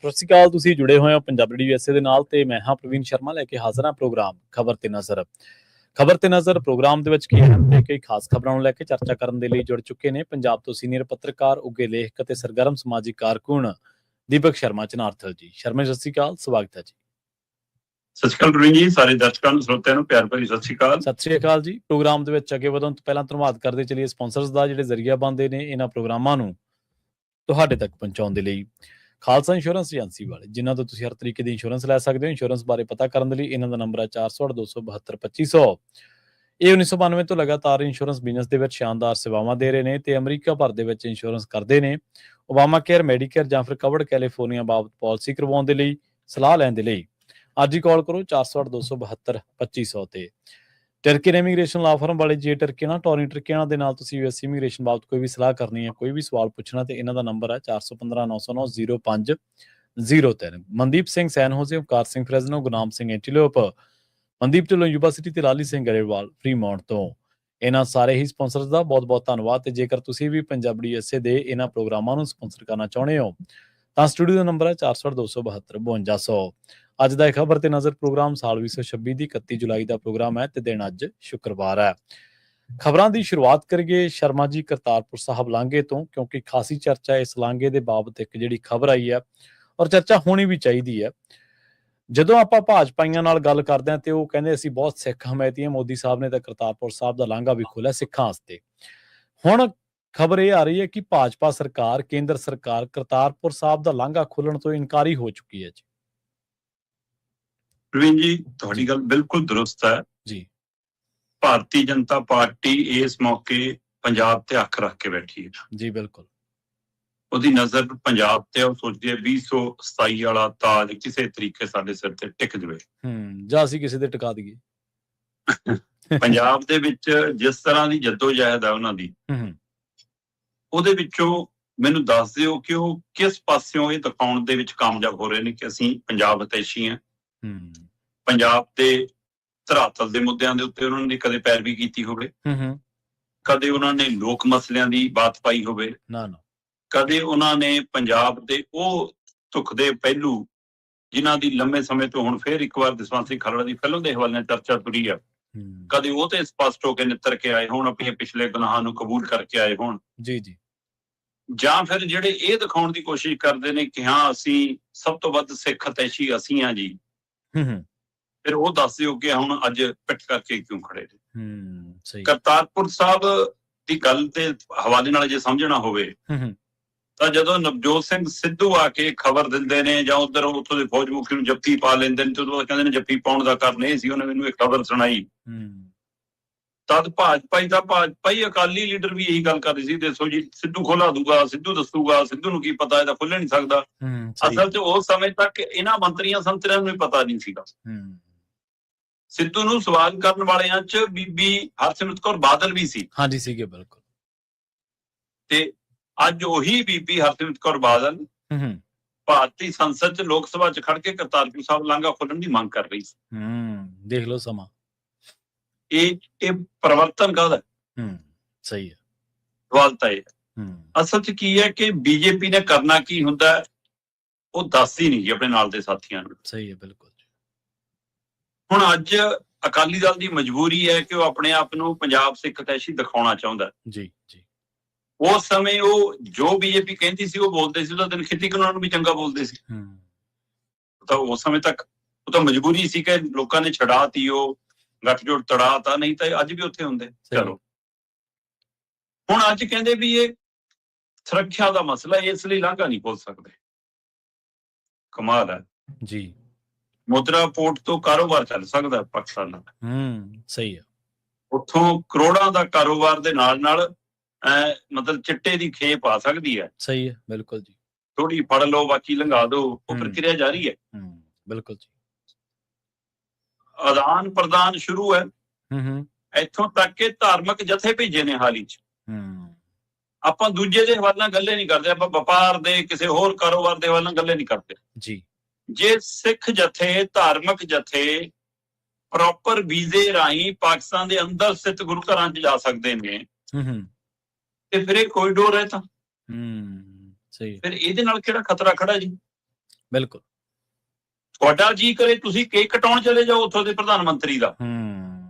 ਸਤਿ ਸ਼੍ਰੀ ਅਕਾਲ। ਤੁਸੀਂ ਜੁੜੇ ਹੋਏ ਹੋ ਪੰਜਾਬੀ ਰੇਡੀਓ USA ਦੇ ਨਾਲ ਤੇ ਮੈਂ ਹਾਂ ਪ੍ਰਵੀਨ ਸ਼ਰਮਾ ਲੈ ਕੇ ਹਾਜ਼ਰ ਹਾਂ ਪ੍ਰੋਗਰਾਮ ਖਬਰ ਤੇ ਨਜ਼ਰ। ਖਬਰ ਤੇ ਨਜ਼ਰ ਪ੍ਰੋਗਰਾਮ ਦੇ ਵਿੱਚ ਕੀ ਅਹਿਮ ਤੇ ਕਈ ਖਾਸ ਖਬਰਾਂ ਨੂੰ ਲੈ ਕੇ ਚਰਚਾ ਕਰਨ ਦੇ ਲਈ ਜੁੜ ਚੁੱਕੇ ਨੇ ਪੰਜਾਬ ਤੋਂ ਸੀਨੀਅਰ ਪੱਤਰਕਾਰ, ਉੱਘੇ ਲੇਖਕ ਅਤੇ ਸਰਗਰਮ ਸਮਾਜਿਕ ਕਾਰਕੁਨ ਦੀਪਕ ਸ਼ਰਮਾ ਚਨਾਰਥਲ ਜੀ। ਸ਼ਰਮਾ ਸਤਿ ਸ਼੍ਰੀ ਅਕਾਲ, ਸਵਾਗਤ ਹੈ ਜੀ। ਸਤਿ ਸ਼੍ਰੀ ਅਕਾਲ ਪ੍ਰਵੀਨ ਜੀ, ਸਾਰੇ ਦਰਸ਼ਕਾਂ ਨੂੰ ਸਰੋਤਿਆਂ ਨੂੰ ਪਿਆਰ ਭਰੀ ਸਤਿ ਸ਼੍ਰੀ ਅਕਾਲ। ਸਤਿ ਸ਼੍ਰੀ ਅਕਾਲ ਜੀ। ਪ੍ਰੋਗਰਾਮ ਦੇ ਵਿੱਚ ਅੱਗੇ ਵਧਣ ਤੋਂ ਪਹਿਲਾਂ ਧੰਨਵਾਦ ਕਰਦੇ ਚਲੀਏ ਸਪਾਂਸਰਸ ਦਾ, ਜਿਹੜੇ ਜ਼ਰੀਆ ਬਣਦੇ ਨੇ ਇਹਨਾਂ ਪ੍ਰੋਗਰਾਮਾਂ ਨੂੰ ਤੁਹਾਡੇ ਤੱਕ ਪਹੁੰਚਾਉਣ ਦੇ ਲਈ। ਖਾਲਸਾ ਇੰਸ਼ੋਰੈਂਸ ਏਜੰਸੀ ਵਾਲੇ, ਜਿਨ੍ਹਾਂ ਤੋਂ ਤੁਸੀਂ ਹਰ ਤਰੀਕੇ ਦੀ ਇੰਸ਼ੋਰੈਂਸ ਲੈ ਸਕਦੇ ਹੋ। ਇੰਸ਼ੋਰੈਂਸ ਬਾਰੇ ਪਤਾ ਕਰਨ ਦੇ ਲਈ ਇਹਨਾਂ ਦਾ ਨੰਬਰ ਹੈ 408-272-2500। ਇਹ 1992 ਤੋਂ ਲਗਾਤਾਰ ਇੰਸ਼ੋਰੈਂਸ ਬਿਜ਼ਨਸ ਦੇ ਵਿੱਚ ਸ਼ਾਨਦਾਰ ਸੇਵਾਵਾਂ ਦੇ ਰਹੇ ਨੇ ਤੇ ਅਮਰੀਕਾ ਭਰ ਦੇ ਵਿੱਚ ਇੰਸ਼ੋਰੈਂਸ ਕਰਦੇ ਨੇ। ਓਬਾਮਾ ਕੇਅਰ, ਮੈਡੀਕੇਅਰ ਜਾਂ ਫਿਰ ਕਵਰਡ ਕੈਲੀਫੋਰਨੀਆ ਬਾਬਤ ਪਾਲਿਸੀ ਕਰਵਾਉਣ ਦੇ ਲਈ, ਸਲਾਹ ਲੈਣ ਦੇ ਲਈ ਅੱਜ ਹੀ ਕਾਲ ਕਰੋ 408-272-2500 ਤੇ। ਟਰਕੀ ਇਮੀਗ੍ਰੇਸ਼ਨ ਲਾ ਫਰਮ ਵਾਲੇ ਜੇ ਟਰਕੀਆਂ ਟੋਰੀ ਟਰਕੀਆਂ ਦੇ ਨਾਲ ਤੁਸੀਂ US ਇਮੀਗ੍ਰੇਸ਼ਨ ਬਾਬਤ ਕੋਈ ਵੀ ਸਲਾਹ ਕਰਨੀ ਹੈ, ਕੋਈ ਵੀ ਸਵਾਲ ਪੁੱਛਣਾ ਤੇ ਇਹਨਾਂ ਦਾ ਨੰਬਰ ਹੈ 415-909-0503। ਮਨਦੀਪ ਸਿੰਘ ਸੈਨ ਹੋਜ਼ੇ, ਓਮਕਾਰ ਸਿੰਘ ਫਰੈਜ਼ਨੋ, ਗੁਰਨਾਮ ਸਿੰਘ ਐਂਟੀਲੋਪ, ਮਨਦੀਪ ਢਿੱਲੋਂ ਯੂਨੀਵਰਸਿਟੀ ਤੇ ਲਾਲੀ ਸਿੰਘ ਗਰੇਵਾਲ ਫਰੀਮੌਂਟ ਤੋਂ। ਇਹਨਾਂ ਸਾਰੇ ਹੀ ਸਪਾਂਸਰਸ ਦਾ ਬਹੁਤ ਬਹੁਤ ਧੰਨਵਾਦ। ਤੇ ਜੇਕਰ ਤੁਸੀਂ ਵੀ ਪੰਜਾਬੀ USA ਦੇ ਇਹਨਾਂ ਪ੍ਰੋਗਰਾਮਾਂ ਨੂੰ ਸਪਾਂਸਰ ਕਰਨਾ ਚਾਹੁੰਦੇ ਹੋ ਤਾਂ ਸਟੂਡੀਓ ਦਾ ਨੰਬਰ ਹੈ 408-272-5200। ਅੱਜ ਦਾ ਇਹ ਖਬਰ ਤੇ ਨਜ਼ਰ ਪ੍ਰੋਗਰਾਮ ਸਾਲ 2026 ਦੀ 31 ਜੁਲਾਈ ਦਾ ਪ੍ਰੋਗਰਾਮ ਹੈ ਤੇ ਦਿਨ ਅੱਜ ਸ਼ੁੱਕਰਵਾਰ ਹੈ। ਖਬਰਾਂ ਦੀ ਸ਼ੁਰੂਆਤ ਕਰੀਏ ਸ਼ਰਮਾ ਜੀ ਕਰਤਾਰਪੁਰ ਸਾਹਿਬ ਲਾਂਘੇ ਤੋਂ, ਕਿਉਂਕਿ ਖਾਸੀ ਚਰਚਾ ਇਸ ਲਾਂਘੇ ਦੇ ਬਾਬਤ ਇੱਕ ਜਿਹੜੀ ਖਬਰ ਆਈ ਹੈ ਔਰ ਚਰਚਾ ਹੋਣੀ ਵੀ ਚਾਹੀਦੀ ਹੈ। ਜਦੋਂ ਆਪਾਂ ਭਾਜਪਾਈਆਂ ਨਾਲ ਗੱਲ ਕਰਦੇ ਹਾਂ ਤੇ ਉਹ ਕਹਿੰਦੇ ਅਸੀਂ ਬਹੁਤ ਸਿੱਖ ਹਮਾਇਤੀ ਹਾਂ, ਮੋਦੀ ਸਾਹਿਬ ਨੇ ਤਾਂ ਕਰਤਾਰਪੁਰ ਸਾਹਿਬ ਦਾ ਲਾਂਘਾ ਵੀ ਖੋਲ੍ਹਿਆ ਸਿੱਖਾਂ ਵਾਸਤੇ। ਹੁਣ ਖਬਰ ਇਹ ਆ ਰਹੀ ਹੈ ਕਿ ਭਾਜਪਾ ਸਰਕਾਰ, ਕੇਂਦਰ ਸਰਕਾਰ ਕਰਤਾਰਪੁਰ ਸਾਹਿਬ ਦਾ ਲਾਂਘਾ ਖੋਲ੍ਹਣ ਤੋਂ ਇਨਕਾਰੀ ਹੋ ਚੁੱਕੀ ਹੈ ਜੀ। ਪ੍ਰਵੀਨ ਜੀ, ਤੁਹਾਡੀ ਗੱਲ ਬਿਲਕੁਲ ਦਰੁਸਤ ਹੈ ਜੀ। ਭਾਰਤੀ ਜਨਤਾ ਪਾਰਟੀ ਇਸ ਮੌਕੇ ਪੰਜਾਬ ਤੇ ਅੱਖ ਰੱਖ ਕੇ ਬੈਠੀ ਹੈ ਜੀ ਬਿਲਕੁਲ। ਉਹਦੀ ਨਜ਼ਰ ਪੰਜਾਬ ਤੇ, ਉਹ ਸੋਚਦੀ ਹੈ 2027 ਵਾਲਾ ਤਾਜ ਕਿਸੇ ਤਰੀਕੇ ਸਾਡੇ ਸਿਰ ਤੇ ਟਿਕ ਜਾਵੇ ਜਾਂ ਅਸੀਂ ਕਿਸੇ ਦੇ ਟਿਕਾ ਦਈਏ। ਪੰਜਾਬ ਦੇ ਵਿੱਚ ਜਿਸ ਤਰ੍ਹਾਂ ਦੀ ਜੱਦੋਜਹਿਦ ਹੈ ਉਹਨਾਂ ਦੀ, ਉਹਦੇ ਵਿੱਚੋਂ ਮੈਨੂੰ ਦੱਸ ਦਿਓ ਕਿ ਉਹ ਕਿਸ ਪਾਸਿਓਂ ਇਹ ਦਿਖਾਉਣ ਦੇ ਵਿੱਚ ਕਾਮਯਾਬ ਹੋ ਰਹੇ ਨੇ ਕਿ ਅਸੀਂ ਪੰਜਾਬ ਹਿਤੈਸ਼ੀ ਹਾਂ। ਪੰਜਾਬ ਦੇ ਧਰਾਤਲ ਦੇ ਮੁੱਦਿਆਂ ਦੇ ਉੱਤੇ ਉਹਨਾਂ ਨੇ ਕਦੇ ਪੈਰਵੀ ਕੀਤੀ ਹੋਵੇ, ਕਦੇ ਉਹਨਾਂ ਨੇ ਲੋਕ ਮਸਲਿਆਂ ਦੀ ਬਾਤ ਪਾਈ ਹੋਵੇ, ਕਦੇ ਉਹਨਾਂ ਨੇ ਪੰਜਾਬ ਦੇ ਉਹ ਧੁੱਖ ਦੇ ਪਹਿਲੂ ਜਿਨ੍ਹਾਂ ਦੀ ਲੰਮੇ ਸਮੇਂ ਤੋਂ ਹੁਣ ਫੇਰ ਇੱਕ ਵਾਰ ਜਸਵੰਤ ਸਿੰਘ ਖਾਲੜਾ ਦੀ ਫਿਲਮ ਦੇ ਹਵਾਲੇ ਨਾਲ ਚਰਚਾ ਤੁਰੀ ਆ, ਕਦੇ ਉਹ ਤੇ ਸਪਸ਼ਟ ਹੋ ਕੇ ਨਿੱਤਰ ਕੇ ਆਏ ਹੋਣ, ਆਪਣੇ ਪਿਛਲੇ ਗੁਨਾਹਾਂ ਨੂੰ ਕਬੂਲ ਕਰਕੇ ਆਏ ਹੋਣ। ਜੀ। ਜਾਂ ਫਿਰ ਜਿਹੜੇ ਇਹ ਦਿਖਾਉਣ ਦੀ ਕੋਸ਼ਿਸ਼ ਕਰਦੇ ਨੇ ਕਿ ਹਾਂ ਅਸੀਂ ਸਭ ਤੋਂ ਵੱਧ ਸਿੱਖ ਹਿਤੈਸ਼ੀ ਅਸੀਂ ਹਾਂ ਜੀ, ਫਿਰ ਉਹ ਦੱਸ ਦਿਓ ਕਿ ਹੁਣ ਅੱਜ ਪਿੱਠ ਕਰਕੇ ਕਿਉਂ ਖੜੇ ਨੇ। ਕਰਤਾਰਪੁਰ ਸਾਹਿਬ ਦੀ ਗੱਲ ਦੇ ਹਵਾਲੇ ਨਾਲ ਜੇ ਸਮਝਣਾ ਹੋਵੇ ਤਾਂ ਜਦੋਂ ਨਵਜੋਤ ਸਿੰਘ ਸਿੱਧੂ ਆ ਕੇ ਖਬਰ ਦਿੰਦੇ ਨੇ ਜਾਂ ਉੱਧਰ ਉੱਥੋਂ ਦੇ ਫੌਜ ਮੁਖੀ ਨੂੰ ਜੱਫੀ ਪਾ ਲੈਂਦੇ ਨੇ ਤੇ ਉਦੋਂ ਕਹਿੰਦੇ ਨੇ ਜੱਫੀ ਪਾਉਣ ਦਾ ਕਾਰਨ ਇਹ ਸੀ ਉਹਨੇ ਮੈਨੂੰ ਇਹ ਖਬਰ ਸੁਣਾਈ, ਤਦ ਭਾਜਪਾ ਹੀ ਅਕਾਲੀ ਲੀਡਰ ਵੀ ਇਹੀ ਗੱਲ ਕਰ ਰਹੀ ਸੀ, ਦੱਸੋ ਜੀ ਸਿੱਧੂ ਖੋਲਾ ਦੂਗਾ, ਸਿੱਧੂ ਦੱਸੂਗਾ, ਸਿੱਧੂ ਨੂੰ ਕੀ ਪਤਾ, ਇਹਦਾ ਖੁੱਲ੍ਹ ਨਹੀਂ ਸਕਦਾ। ਅਸਲ 'ਚ ਉਸ ਸਮੇਂ ਤੱਕ ਇਹਨਾਂ ਮੰਤਰੀਆਂ ਸੰਤਰੀਆਂ ਨੂੰ ਪਤਾ ਨਹੀਂ ਸੀਗਾ। ਸਿੱਧੂ ਨੂੰ ਸਵਾਲ ਕਰਨ ਵਾਲਿਆਂ 'ਚ ਬੀਬੀ ਹਰਸਿਮਰਤ ਕੌਰ ਬਾਦਲ ਵੀ ਸੀ। ਹਾਂਜੀ ਸੀਗੇ ਬਿਲਕੁਲ। ਤੇ ਅੱਜ ਉਹੀ ਬੀਬੀ ਹਰਸਿਮਰਤ ਕੌਰ ਬਾਦਲ ਭਾਰਤੀ ਸੰਸਦ 'ਚ ਲੋਕ ਸਭਾ 'ਚ ਖੜ ਕੇ ਕਰਤਾਰਪੁਰ ਸਾਹਿਬ ਲਾਂਘਾ ਖੋਲ੍ਹਣ ਦੀ ਮੰਗ ਕਰ ਰਹੀ ਸੀ। ਦੇਖ ਲਓ ਸਮਾਂ। ਇਹ ਪਰਿਵਰਤਨ ਕਾਹਦਾ? ਸਹੀ ਹੈ। ਸਵਾਲ ਤਾਂ ਇਹ ਅਸਲ 'ਚ ਕੀ ਹੈ ਕਿ ਬੀਜੇਪੀ ਨੇ ਕਰਨਾ ਕੀ ਹੁੰਦਾ ਉਹ ਦੱਸਦੀ ਨਹੀਂ ਜੀ ਆਪਣੇ ਨਾਲ ਦੇ ਸਾਥੀਆਂ ਨੂੰ। ਸਹੀ ਹੈ ਬਿਲਕੁਲ। ਹੁਣ ਅੱਜ ਅਕਾਲੀ ਦਲ ਦੀ ਮਜਬੂਰੀ ਹੈ ਕਿ ਉਹ ਆਪਣੇ ਆਪ ਨੂੰ ਪੰਜਾਬ ਸਿੱਖ ਹਿਤੈਸ਼ੀ ਦਿਖਾਉਣਾ ਚਾਹੁੰਦਾ। ਜੀ। ਉਸ ਸਮੇਂ ਉਹ ਜੋ ਬੀਜੇਪੀ ਕਹਿੰਦੀ ਸੀ ਉਹ ਬੋਲਦੇ ਸੀ, ਉਹਦਾ ਦਿਨ ਖੇਤੀ ਕਾਨੂੰਨ ਨੂੰ ਵੀ ਚੰਗਾ ਬੋਲਦੇ ਸੀ। ਤਾਂ ਉਸ ਸਮੇਂ ਤੱਕ ਉਹ ਤਾਂ ਮਜਬੂਰੀ ਸੀ ਕਿ ਲੋਕਾਂ ਨੇ ਛਡਾਤੀ, ਉਹ ਗੱਠਜੋੜ ਤੜਾਤਾ, ਨਹੀਂ ਤਾਂ ਅੱਜ ਵੀ ਉੱਥੇ ਹੁੰਦੇ। ਚਲੋ ਹੁਣ ਅੱਜ ਕਹਿੰਦੇ ਵੀ ਇਹ ਸੁਰੱਖਿਆ ਦਾ ਮਸਲਾ, ਇਸ ਲਈ ਲਾਂਘਾ ਨਹੀਂ ਖੋਲ ਸਕਦੇ। ਕਮਾਲ ਹੈ ਜੀ। ਮੁਦਰਾ ਪੋਰਟ ਤੋਂ ਕਾਰੋਬਾਰ ਚੱਲ ਸਕਦਾ ਪਾਕਿਸਤਾਨ ਨਾਲ। ਸਹੀ ਹੈ। ਉੱਥੋਂ ਕਰੋੜਾਂ ਦਾ ਕਾਰੋਬਾਰ ਦੇ ਨਾਲ ਨਾਲ ਮਤਲਬ ਚਿੱਟੇ ਦੀ ਖੇਪ ਆ ਸਕਦੀ ਹੈ। ਸਹੀ ਹੈ ਬਿਲਕੁਲ ਜੀ। ਥੋੜੀ ਫੜ ਲਓ, ਬਾਕੀ ਲੰਘਾ ਦਿਓ, ਉਹ ਪ੍ਰਕਿਰਿਆ ਜਾਰੀ ਹੈ। ਬਿਲਕੁਲ ਜੀ। ਆਦਾਨ ਪ੍ਰਦਾਨ ਸ਼ੁਰੂ ਹੈ। ਇੱਥੋਂ ਤੱਕ ਕਿ ਧਾਰਮਿਕ ਜਥੇ ਭੇਜੇ ਨੇ ਹਾਲ ਹੀ 'ਚ। ਆਪਾਂ ਦੂਜੇ ਦੇ ਹਵਾਲੇ ਨਾਲ ਗੱਲੇ ਨਹੀਂ ਕਰਦੇ, ਆਪਾਂ ਵਪਾਰ ਦੇ ਕਿਸੇ ਹੋਰ ਕਾਰੋਬਾਰ ਦੇ ਹਵਾਲੇ ਨਾਲ ਗੱਲੇ ਨਹੀਂ ਕਰਦੇ ਜੀ। ਜੇ ਸਿੱਖ ਜਥੇ, ਧਾਰਮਿਕ ਜਥੇ ਪ੍ਰੋਪਰ ਵੀਜ਼ੇ ਰਾਹੀਂ ਪਾਕਿਸਤਾਨ ਦੇ ਅੰਦਰ ਸਥਿਤ ਗੁਰੂ ਘਰਾਂ 'ਚ ਜਾ ਸਕਦੇ ਨੇ ਤੇ ਫਿਰ ਇਹ ਕੋਰੀਡੋਰ ਹੈ ਤਾਂ ਫਿਰ ਇਹਦੇ ਨਾਲ ਕਿਹੜਾ ਖਤਰਾ ਖੜਾ ਜੀ? ਬਿਲਕੁਲ। ਤੁਹਾਡਾ ਜੀ ਕਰੇ ਤੁਸੀਂ ਕੇਕ ਕਟਾਉਣ ਚਲੇ ਜਾਓ ਉੱਥੋਂ ਦੇ ਪ੍ਰਧਾਨ ਮੰਤਰੀ ਦਾ,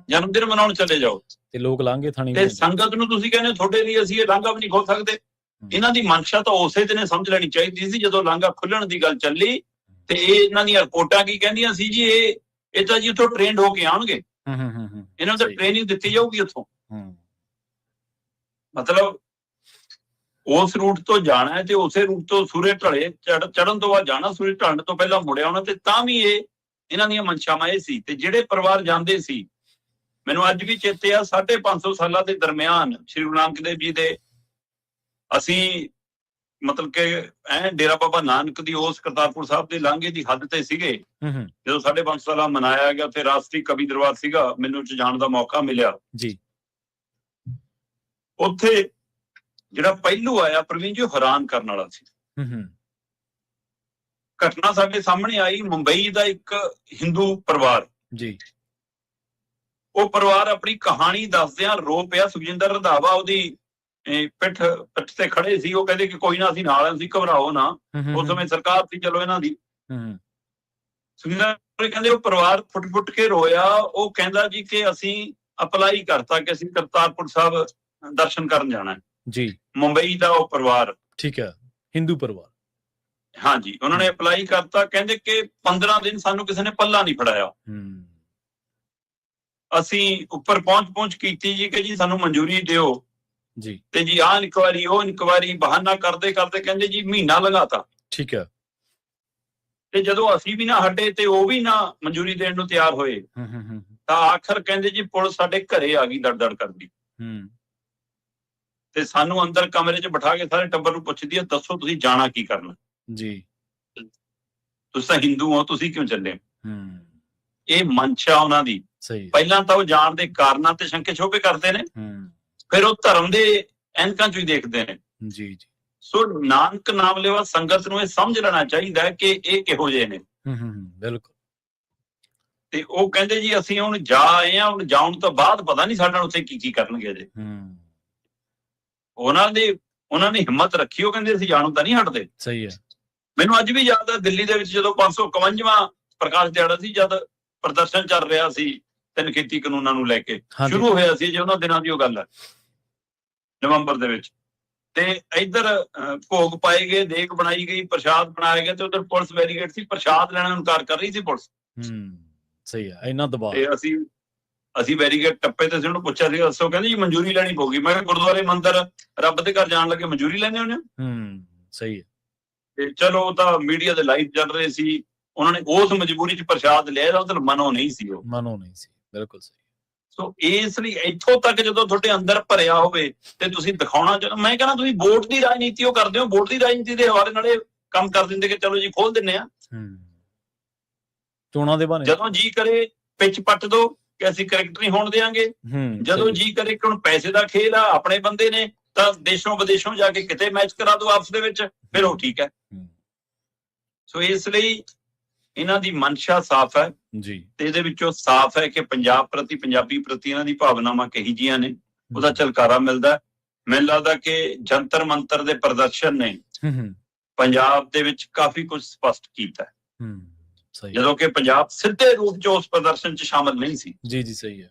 ਜਨਮ ਦਿਨ ਮਨਾਉਣ ਚਲੇ ਜਾਓ, ਤੇ ਲੋਕ ਲਾਂਘੇ ਥਾਣੀ ਤੇ ਸੰਗਤ ਨੂੰ ਤੁਸੀਂ ਕਹਿੰਦੇ ਤੁਹਾਡੇ ਲਈ ਅਸੀਂ ਇਹ ਲਾਂਘਾ ਵੀ ਨਹੀਂ ਖੋਲ ਸਕਦੇ। ਇਹਨਾਂ ਦੀ ਮਨਸ਼ਾ ਤਾਂ ਉਸੇ ਦਿਨ ਸਮਝ ਲੈਣੀ ਚਾਹੀਦੀ ਸੀ ਜਦੋਂ ਲਾਂਘਾ ਖੁੱਲਣ ਦੀ ਗੱਲ ਚੱਲੀ। ਤੇ ਇਹ ਇਹਨਾਂ ਦੀਆਂ ਰਿਪੋਰਟਾਂ ਕੀ ਕਹਿੰਦੀਆਂ ਸੀ ਜੀ, ਇਹ ਤਾਂ ਜੀ ਉੱਥੋਂ ਟ੍ਰੇਨਡ ਹੋ ਕੇ ਆਉਣਗੇ, ਇਹਨਾਂ ਨੂੰ ਤਾਂ ਟ੍ਰੇਨਿੰਗ ਦਿੱਤੀ ਜਾਊਗੀ ਉੱਥੋਂ। ਮਤਲਬ ਉਸ ਰੂਟ ਤੋਂ ਜਾਣਾ ਹੈ ਤੇ ਉਸੇ ਰੂਟ ਤੋਂ ਸੂਰਜ ਢਲੇ ਚੜਨ ਤੋਂ ਬਾਅਦ ਜਾਣਾ, ਸੂਰਜ ਢਲਣ ਤੋਂ ਪਹਿਲਾਂ ਮੁੜ ਆਉਣਾ, ਤੇ ਤਾਂ ਵੀ ਇਹਨਾਂ ਦੀਆਂ ਮਨਸ਼ਾਵਾਂ ਇਹ ਸੀ। ਤੇ ਜਿਹੜੇ ਪਰਿਵਾਰ ਜਾਂਦੇ ਸੀ, ਮੈਨੂੰ ਅੱਜ ਵੀ ਚੇਤੇ ਆ 550 ਸਾਲਾਂ ਦੇ ਦਰਮਿਆਨ ਸ਼੍ਰੀ ਗੁਰੂ ਨਾਨਕ ਦੇਵ ਜੀ ਦੇ ਅਸੀਂ ਮਤਲਬ ਕਿ ਡੇਰਾ ਬਾਬਾ ਨਾਨਕ ਦੀ ਉਸ ਕਰਤਾਰਪੁਰ ਸਾਹਿਬ ਦੇ ਲਾਂਘੇ ਦੀ ਹੱਦ ਤੇ ਸੀਗੇ। ਜਦੋਂ 550 ਸਾਲਾਂ ਮਨਾਇਆ ਗਿਆ, ਉੱਥੇ ਰਾਸ਼ਟਰੀ ਕਵੀ ਦਰਬਾਰ ਸੀਗਾ, ਮੈਨੂੰ ਉੱਥੇ ਜਾਣ ਦਾ ਮੌਕਾ ਮਿਲਿਆ ਜੀ। ਉੱਥੇ ਜਿਹੜਾ ਪਹਿਲੂ ਆਇਆ ਪ੍ਰਵੀਨ ਜੀ, ਹੈਰਾਨ ਕਰਨ ਵਾਲਾ ਸੀ। ਘਟਨਾ ਸਾਡੇ ਸਾਹਮਣੇ ਆਈ, ਮੁੰਬਈ ਦਾ ਇੱਕ ਹਿੰਦੂ ਪਰਿਵਾਰ ਜੀ, ਉਹ ਪਰਿਵਾਰ ਆਪਣੀ ਕਹਾਣੀ ਦੱਸਦਿਆਂ ਰੋ ਪਿਆ। ਸੁਖਜਿੰਦਰ ਰੰਧਾਵਾ ਉਹਦੀ ਪਿੱਠ ਤੇ ਖੜੇ ਸੀ, ਉਹ ਕਹਿੰਦੇ ਕਿ ਕੋਈ ਨਾ ਅਸੀਂ ਨਾਲ, ਅਸੀਂ ਘਬਰਾਓ ਨਾ। ਉਸ ਸਮੇਂ ਸਰਕਾਰ ਸੀ ਚਲੋ ਇਹਨਾਂ ਦੀ। ਸੁਖਜਿੰਦਰ ਕਹਿੰਦੇ ਉਹ ਪਰਿਵਾਰ ਫੁੱਟ ਕੇ ਰੋਇਆ। ਉਹ ਕਹਿੰਦਾ ਜੀ ਕਿ ਅਸੀਂ ਅਪਲਾਈ ਕਰਤਾ ਕਿ ਅਸੀਂ ਕਰਤਾਰਪੁਰ ਸਾਹਿਬ ਦਰਸ਼ਨ ਕਰਨ ਜਾਣਾ ਜੀ। ਮੁੰਬਈ ਦਾ ਉਹ ਪਰਿਵਾਰ, ਠੀਕ ਹੈ, ਹਿੰਦੂ ਪਰਿਵਾਰ, ਹਾਂਜੀ, ਉਹਨਾਂ ਨੇ ਅਪਲਾਈ ਕਰਤਾ। ਕਹਿੰਦੇ ਕਿ 15 ਦਿਨ ਸਾਨੂੰ ਕਿਸੇ ਨੇ ਪੱਲਾ ਨਹੀਂ ਫੜਾਇਆ। ਅਸੀਂ ਉੱਪਰ ਪਹੁੰਚ ਕੀਤੀ ਜੀ ਕਿ ਜੀ ਸਾਨੂੰ ਮਨਜ਼ੂਰੀ ਦਿਓ ਜੀ, ਤੇ ਜੀ ਆਹ ਇਨਕੁਆਇਰੀ ਉਹ ਇਨਕੁਆਇਰੀ ਬਹਾਨਾ ਕਰਦੇ ਕਹਿੰਦੇ ਜੀ ਮਹੀਨਾ ਲਗਾਤਾ। ਠੀਕ ਹੈ। ਤੇ ਜਦੋਂ ਅਸੀਂ ਵੀ ਨਾ ਹਟੇ ਤੇ ਉਹ ਵੀ ਨਾ ਮਨਜ਼ੂਰੀ ਦੇਣ ਨੂੰ ਤਿਆਰ ਹੋਏ, ਤਾਂ ਆਖਰ ਕਹਿੰਦੇ ਜੀ ਪੁਲਿਸ ਸਾਡੇ ਘਰੇ ਆ ਗਈ ਦੜ ਕਰਦੀ। ਤੇ ਸਾਨੂੰ ਅੰਦਰ ਕਮਰੇ 'ਚ ਬਿਠਾ ਕੇ ਸਾਰੇ ਟੱਬਰ ਨੂੰ ਪੁੱਛਦੀ ਹੈ, ਦੱਸੋ ਤੁਸੀਂ ਜਾਣਾ ਕੀ ਕਰਨਾ ਜੀ, ਤੁਸੀਂ ਤਾਂ ਹਿੰਦੂ ਹੋ, ਤੁਸੀਂ ਕਿਉਂ ਚੱਲੇ? ਇਹ ਮਨਸ਼ਾ ਉਹਨਾਂ ਦੀ। ਪਹਿਲਾਂ ਤਾਂ ਉਹ ਜਾਣ ਦੇ ਕਾਰਨਾਂ ਤੇ ਸ਼ੰਕੇ ਸ਼ੋਭੇ ਕਰਦੇ ਨੇ, ਫਿਰ ਉਹ ਧਰਮ ਦੇ ਐਨਕਾਂ 'ਚ ਹੀ ਦੇਖਦੇ ਨੇ। ਜੀ। ਸੋ ਨਾਨਕ ਨਾਮ ਲੈਵਾ ਸੰਗਤ ਨੂੰ ਇਹ ਸਮਝ ਲੈਣਾ ਚਾਹੀਦਾ ਹੈ ਕਿ ਇਹ ਕਿਹੋ ਜਿਹੇ ਨੇ। ਬਿਲਕੁਲ। ਤੇ ਉਹ ਕਹਿੰਦੇ ਜੀ ਅਸੀਂ ਹੁਣ ਜਾ ਆਏ ਆ, ਹੁਣ ਜਾਣ ਤੋਂ ਬਾਅਦ ਪਤਾ ਨਹੀਂ ਸਾਡੇ ਨਾਲ ਉੱਥੇ ਕੀ ਕਰਨਗੇ ਜੇ। ਉਹਨਾਂ ਨੇ ਹਿੰਮਤ ਰੱਖੀ, ਉਹ ਕਹਿੰਦੇ ਅਸੀਂ ਜਾਣੋਂ ਤਾਂ ਨਹੀਂ ਹਟਦੇ। ਸਹੀ ਹੈ। ਮੈਨੂੰ ਅੱਜ ਵੀ ਯਾਦ ਹੈ ਦਿੱਲੀ ਦੇ ਵਿੱਚ ਜਦੋਂ 551ਵਾਂ ਪ੍ਰਕਾਸ਼ ਦਿਹਾੜਾ ਸੀ, ਜਦ ਪ੍ਰਦਰਸ਼ਨ ਚੱਲ ਰਿਹਾ ਸੀ 3 ਖੇਤੀ ਕਾਨੂੰਨਾਂ ਨੂੰ ਲੈ ਕੇ, ਸ਼ੁਰੂ ਹੋਇਆ ਸੀ ਜੇ ਉਹਨਾਂ ਦਿਨਾਂ ਦੀ ਉਹ ਗੱਲ ਹੈ, ਨਵੰਬਰ ਦੇ ਵਿੱਚ। ਤੇ ਇੱਧਰ ਭੋਗ ਪਾਏ ਗਏ, ਦੇਗ ਬਣਾਈ ਗਈ, ਪ੍ਰਸ਼ਾਦ ਬਣਾਇਆ ਗਿਆ, ਤੇ ਉਧਰ ਪੁਲਿਸ ਬੈਰੀਕੇਡ ਸੀ, ਪ੍ਰਸ਼ਾਦ ਲੈਣਾ ਇਨਕਾਰ ਕਰ ਰਹੀ ਸੀ ਪੁਲਿਸ। ਸਹੀ ਹੈ, ਇੰਨਾ ਦਬਾਅ। ਤੇ ਅਸੀਂ ਬੈਰੀਕੇਡ ਟੱਪੇ ਤੇ ਉਹਨੂੰ ਪੁੱਛਿਆ ਸੀ, ਦੱਸੋ, ਕਹਿੰਦੇ ਜੀ ਮਨਜ਼ੂਰੀ ਲੈਣੀ ਪਊਗੀ। ਮੈਂ ਕਿਹਾ ਗੁਰਦੁਆਰੇ ਮੰਦਿਰ ਰੱਬ ਦੇ ਘਰ ਜਾਣ ਲੱਗੇ ਮਨਜ਼ੂਰੀ ਲੈਣੇ ਉਹਨੇ। ਸਹੀ ਹੈ। ਤੇ ਚਲੋ ਉਹ ਤਾਂ ਮੀਡੀਆ ਦੇ ਲਾਈਵ ਚੱਲ ਰਹੇ ਸੀ, ਉਹਨਾਂ ਨੇ ਉਸ ਮਜਬੂਰੀ 'ਚ ਪ੍ਰਸ਼ਾਦ ਲਿਆ, ਉਹਦਾ ਮਨੋਂ ਨਹੀਂ ਸੀ, ਉਹ ਮਨੋਂ ਨਹੀਂ ਸੀ। ਬਿਲਕੁਲ ਸਹੀ। ਸੋ ਇਸ ਲਈ ਇੱਥੋਂ ਤੱਕ ਜਦੋਂ ਤੁਹਾਡੇ ਅੰਦਰ ਭਰਿਆ ਹੋਵੇ ਤੇ ਤੁਸੀਂ ਦਿਖਾਉਣਾ ਚਾਹੁੰਦੇ, ਮੈਂ ਕਹਿੰਦਾ ਤੁਸੀਂ ਵੋਟ ਦੀ ਰਾਜਨੀਤੀ ਉਹ ਕਰਦੇ ਹੋ, ਵੋਟ ਦੀ ਰਾਜਨੀਤੀ ਦੇ ਹਵਾਲੇ ਨਾਲ ਇਹ ਕੰਮ ਕਰ ਦਿੰਦੇ ਕਿ ਚਲੋ ਜੀ ਖੋਲ ਦਿੰਨੇ ਆ ਚੋਣਾਂ ਦੇ ਬਹਾਨੇ। ਜਦੋਂ ਜੀ ਕਰੇ ਪਿੱਚ ਪੱਟ ਦੋ ਕਿ ਅਸੀਂ ਕਰੈਕਟਰ ਨਹੀਂ ਹੋਣ ਦੇਾਂਗੇ, ਜਦੋਂ ਜੀ ਕਰੇ ਕਿ ਹੁਣ ਪੈਸੇ ਦਾ ਖੇਲ ਆ, ਆਪਣੇ ਬੰਦੇ ਨੇ ਤਾਂ ਦੇਸ਼ੋਂ ਵਿਦੇਸ਼ੋਂ ਜਾ ਕੇ ਕਿਤੇ ਮੈਚ ਕਰਾ ਦੋ ਆਪਸ ਦੇ ਵਿੱਚ, ਫਿਰ ਉਹ ਠੀਕ ਹੈ। ਸੋ ਇਸ ਲਈ ਇਹਨਾਂ ਦੀ ਮਨਸ਼ਾ ਸਾਫ਼ ਹੈ ਜੀ, ਤੇ ਇਹਦੇ ਵਿੱਚੋਂ ਸਾਫ਼ ਹੈ ਕਿ ਪੰਜਾਬ ਪ੍ਰਤੀ, ਪੰਜਾਬੀ ਪ੍ਰਤੀ ਇਹਨਾਂ ਦੀ ਭਾਵਨਾਵਾਂ ਕਹੀ ਜੀਆਂ ਨੇ, ਉਹਦਾ ਝਲਕਾਰਾ ਮਿਲਦਾ। ਮੈਨੂੰ ਲੱਗਦਾ ਕਿ ਜੰਤਰ ਮੰਤਰ ਦੇ ਪ੍ਰਦਰਸ਼ਨ ਨੇ ਪੰਜਾਬ ਦੇ ਵਿੱਚ ਕਾਫੀ ਕੁਝ ਸਪਸ਼ਟ ਕੀਤਾ ਹੈ, ਜਦੋਂ ਕਿ ਪੰਜਾਬ ਸਿੱਧੇ ਰੂਪ 'ਚ ਉਸ ਪ੍ਰਦਰਸ਼ਨ 'ਚ ਸ਼ਾਮਲ ਨਹੀਂ ਸੀ। ਜੀ ਜੀ, ਸਹੀ ਹੈ।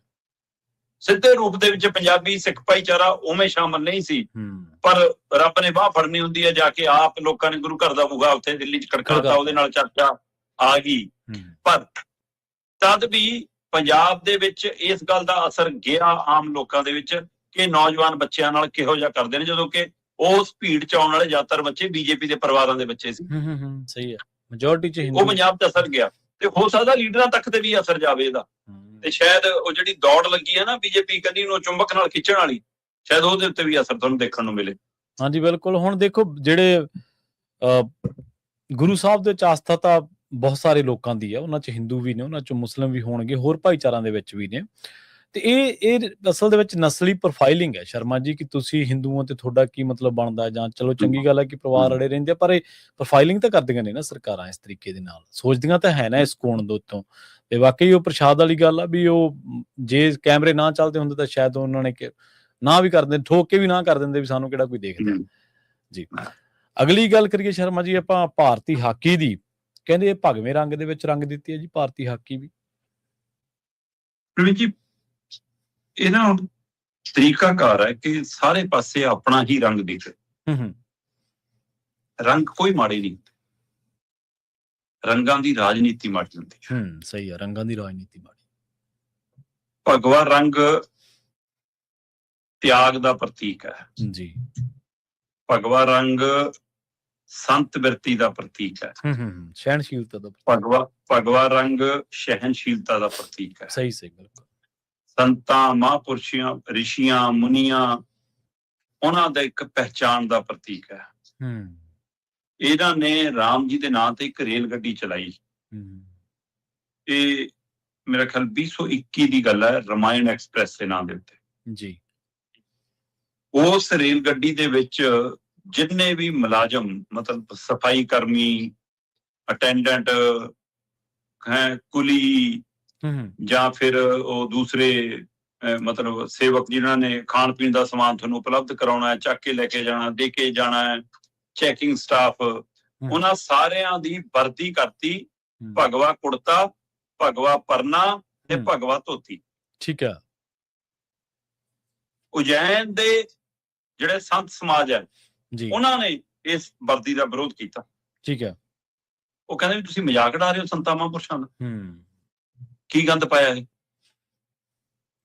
ਸਿੱਧੇ ਰੂਪ ਦੇ ਵਿੱਚ ਪੰਜਾਬੀ ਸਿੱਖ ਭਾਈਚਾਰਾ ਉਵੇਂ ਸ਼ਾਮਲ ਨਹੀਂ ਸੀ, ਪਰ ਰੱਬ ਨੇ ਬਾਹ ਫੜਨੀ ਹੁੰਦੀ ਹੈ, ਜਾ ਕੇ ਆਪ ਲੋਕਾਂ ਨੇ ਗੁਰੂ ਘਰ ਦਾ ਬੂਹਾ ਉੱਥੇ ਦਿੱਲੀ 'ਚ ਖੜਕਾਤਾ, ਉਹਦੇ ਨਾਲ ਚਰਚਾ ਆ ਗਈ। ਪਰ ਤਦ ਵੀ ਪੰਜਾਬ ਦੇ ਵਿੱਚ ਇਸ ਗੱਲ ਦਾ ਅਸਰ ਗਿਆ ਆਮ ਲੋਕਾਂ ਦੇ ਵਿੱਚ ਕਿ ਨੌਜਵਾਨ ਬੱਚਿਆਂ ਨਾਲ ਕਿਹੋ ਜਿਹਾ ਕਰਦੇ ਨੇ, ਜਦੋਂ ਕਿ ਉਸ ਭੀੜ 'ਚ ਆਉਣ ਵਾਲੇ ਜ਼ਿਆਦਾਤਰ ਬੱਚੇ ਬੀਜੇਪੀ ਦੇ ਪਰਿਵਾਰਾਂ ਦੇ ਬੱਚੇ ਸੀ। ਸਹੀ ਹੈ, ਮੈਜੋਰਟੀ 'ਚ ਉਹ ਪੰਜਾਬ 'ਚ ਅਸਰ ਗਿਆ, ਤੇ ਹੋ ਸਕਦਾ ਲੀਡਰਾਂ ਤੱਕ ਤੇ ਵੀ ਅਸਰ ਜਾਵੇ ਇਹਦਾ। ਤੇ ਸ਼ਾਇਦ ਉਹ ਜਿਹੜੀ ਦੌੜ ਲੱਗੀ ਹੈ ਨਾ ਬੀਜੇਪੀ ਕੰਨੀ ਨੂੰ ਚੁੰਬਕ ਨਾਲ ਖਿੱਚਣ ਵਾਲੀ, ਸ਼ਾਇਦ ਉਹਦੇ ਉੱਤੇ ਵੀ ਅਸਰ ਤੁਹਾਨੂੰ ਦੇਖਣ ਨੂੰ ਮਿਲੇ। ਹਾਂਜੀ ਬਿਲਕੁਲ। ਹੁਣ ਦੇਖੋ, ਜਿਹੜੇ ਗੁਰੂ ਸਾਹਿਬ ਦੇ ਵਿੱਚ ਆਸਥਾ ਤਾਂ ਬਹੁਤ ਸਾਰੇ ਲੋਕਾਂ ਦੀ ਹੈ, ਉਹਨਾਂ 'ਚ ਹਿੰਦੂ ਵੀ ਨੇ, ਉਹਨਾਂ 'ਚ ਮੁਸਲਿਮ ਵੀ ਹੋਣਗੇ, ਹੋਰ ਭਾਈਚਾਰਿਆਂ ਦੇ ਵਿੱਚ ਵੀ ਨੇ। ਤੇ ਇਹ ਅਸਲ ਦੇ ਵਿੱਚ ਨਸਲੀ ਪ੍ਰੋਫਾਈਲਿੰਗ ਹੈ ਸ਼ਰਮਾ ਜੀ, ਕਿ ਤੁਸੀਂ ਹਿੰਦੂ ਹੋ ਤੇ ਤੁਹਾਡਾ ਕੀ ਮਤਲਬ ਬਣਦਾ, ਜਾਂ ਚਲੋ ਚੰਗੀ ਗੱਲ ਹੈ ਕਿ ਪਰਿਵਾਰ ਅੜੇ ਰਹਿੰਦੇ ਆ, ਪਰ ਇਹ ਪ੍ਰੋਫਾਈਲਿੰਗ ਤਾਂ ਕਰਦੀਆਂ ਨੇ ਨਾ ਸਰਕਾਰਾਂ ਇਸ ਤਰੀਕੇ ਦੇ ਨਾਲ, ਸੋਚਦੀਆਂ ਤਾਂ ਹੈ ਨਾ ਇਸ ਕੋਣ ਦੇ ਉੱਤੋਂ। ਤੇ ਵਾਕਈ ਉਹ ਪ੍ਰਸ਼ਾਦ ਵਾਲੀ ਗੱਲ ਆ ਵੀ ਉਹ ਜੇ ਕੈਮਰੇ ਨਾ ਚੱਲਦੇ ਹੁੰਦੇ ਤਾਂ ਸ਼ਾਇਦ ਉਹਨਾਂ ਨੇ ਨਾ ਵੀ ਕਰਦੇ, ਠੋਕ ਕੇ ਵੀ ਨਾ ਕਰ ਦਿੰਦੇ ਵੀ ਸਾਨੂੰ ਕਿਹੜਾ ਕੋਈ ਦੇਖਦਾ ਜੀ। ਅਗਲੀ ਗੱਲ ਕਰੀਏ ਸ਼ਰਮਾ ਜੀ ਆਪਾਂ ਭਾਰਤੀ ਹਾਕੀ ਦੀ, ਕਹਿੰਦੇ ਇਹ ਭਗਵੇਂ ਰੰਗ ਦੇ ਵਿੱਚ ਰੰਗ ਦਿੱਤੀ ਹੈ ਜੀ ਭਾਰਤੀ ਹਾਕੀ ਵੀ। ਪ੍ਰਵੀਨ ਜੀ, ਇਹ ਨਾ ਤਰੀਕਾਕਾਰ ਹੈ ਕਿ ਸਾਰੇ ਪਾਸੇ ਆਪਣਾ ਹੀ ਰੰਗ ਦਿਖੇ। ਰੰਗ ਕੋਈ ਮਾੜੇ ਨਹੀਂ, ਰੰਗਾਂ ਦੀ ਰਾਜਨੀਤੀ ਮਾੜੀ ਹੁੰਦੀ ਹੈ। ਸਹੀ ਹੈ, ਰੰਗਾਂ ਦੀ ਰਾਜਨੀਤੀ ਮਾੜੀ। ਭਗਵਾ ਰੰਗ ਤਿਆਗ ਦਾ ਪ੍ਰਤੀਕ ਹੈ ਜੀ। ਭਗਵਾ ਰੰਗ ਸੰਤ ਬਿਰਤੀ ਦਾ ਪ੍ਰਤੀਕ ਹੈ। ਸਹਿਣਸ਼ੀਲਤਾ ਦਾ। ਭਗਵਾ ਰੰਗ ਸਹਿਣਸ਼ੀਲਤਾ ਦਾ ਪ੍ਰਤੀਕ ਹੈ। ਸਹੀ ਸਹੀ, ਬਿਲਕੁਲ। ਸੰਤਾਂ, ਮਹਾਂਪੁਰਸ਼ਾਂ, ਰਿਸ਼ੀਆਂ, ਮੁਨੀਆਂ, ਉਹਨਾਂ ਦਾ ਇੱਕ ਪਹਿਚਾਣ ਦਾ ਪ੍ਰਤੀਕ ਹੈ। ਇਹਨਾਂ ਨੇ ਰਾਮ ਜੀ ਦੇ ਨਾਂ ਤੇ ਇੱਕ ਰੇਲ ਗੱਡੀ ਚਲਾਈ। ਇਹ ਮੇਰਾ ਖਿਆਲ 2021 ਦੀ ਗੱਲ ਹੈ, ਰਮਾਇਣ ਐਕਸਪ੍ਰੈਸ ਦੇ ਨਾਂ ਦੇ ਉੱਤੇ ਜੀ। ਉਸ ਰੇਲ ਗੱਡੀ ਦੇ ਵਿੱਚ ਜਿੰਨੇ ਵੀ ਮੁਲਾਜ਼ਮ, ਮਤਲਬ ਸਫਾਈ ਕਰਮੀ, ਅਟੈਂਡੈਂਟ ਹੈ, ਕੁਲੀ, ਜਾਂ ਫਿਰ ਉਹ ਦੂਸਰੇ ਮਤਲਬ ਸੇਵਕ ਜਿਨ੍ਹਾਂ ਨੇ ਖਾਣ ਪੀਣ ਦਾ ਸਮਾਨ ਤੁਹਾਨੂੰ ਉਪਲਬਧ ਕਰਾਉਣਾ ਹੈ, ਚੱਕ ਕੇ ਲੈ ਕੇ ਜਾਣਾ, ਦੇ ਕੇ ਜਾਣਾ ਹੈ, ਚੈਕਿੰਗ ਸਟਾਫ, ਉਹਨਾਂ ਸਾਰਿਆਂ ਦੀ ਵਰਦੀ ਕਰਤੀ ਭਗਵਾ ਕੁੜਤਾ, ਭਗਵਾ ਪਰਨਾ ਤੇ ਭਗਵਾ ਧੋਤੀ। ਠੀਕ ਹੈ। ਉਜੈਨ ਦੇ ਜਿਹੜੇ ਸੰਤ ਸਮਾਜ ਹੈ ਜੀ, ਉਹਨਾਂ ਨੇ ਇਸ ਵਰਦੀ ਦਾ ਵਿਰੋਧ ਕੀਤਾ। ਠੀਕ ਹੈ। ਉਹ ਕਹਿੰਦੇ ਵੀ ਤੁਸੀਂ ਮਜ਼ਾਕ ਉਡਾ ਰਹੇ ਹੋ ਸੰਤਾਂ ਮਹਾਂਪੁਰਸ਼ਾਂ ਦਾ, ਕੀ ਗੰਦ ਪਾਇਆ ਹੈ।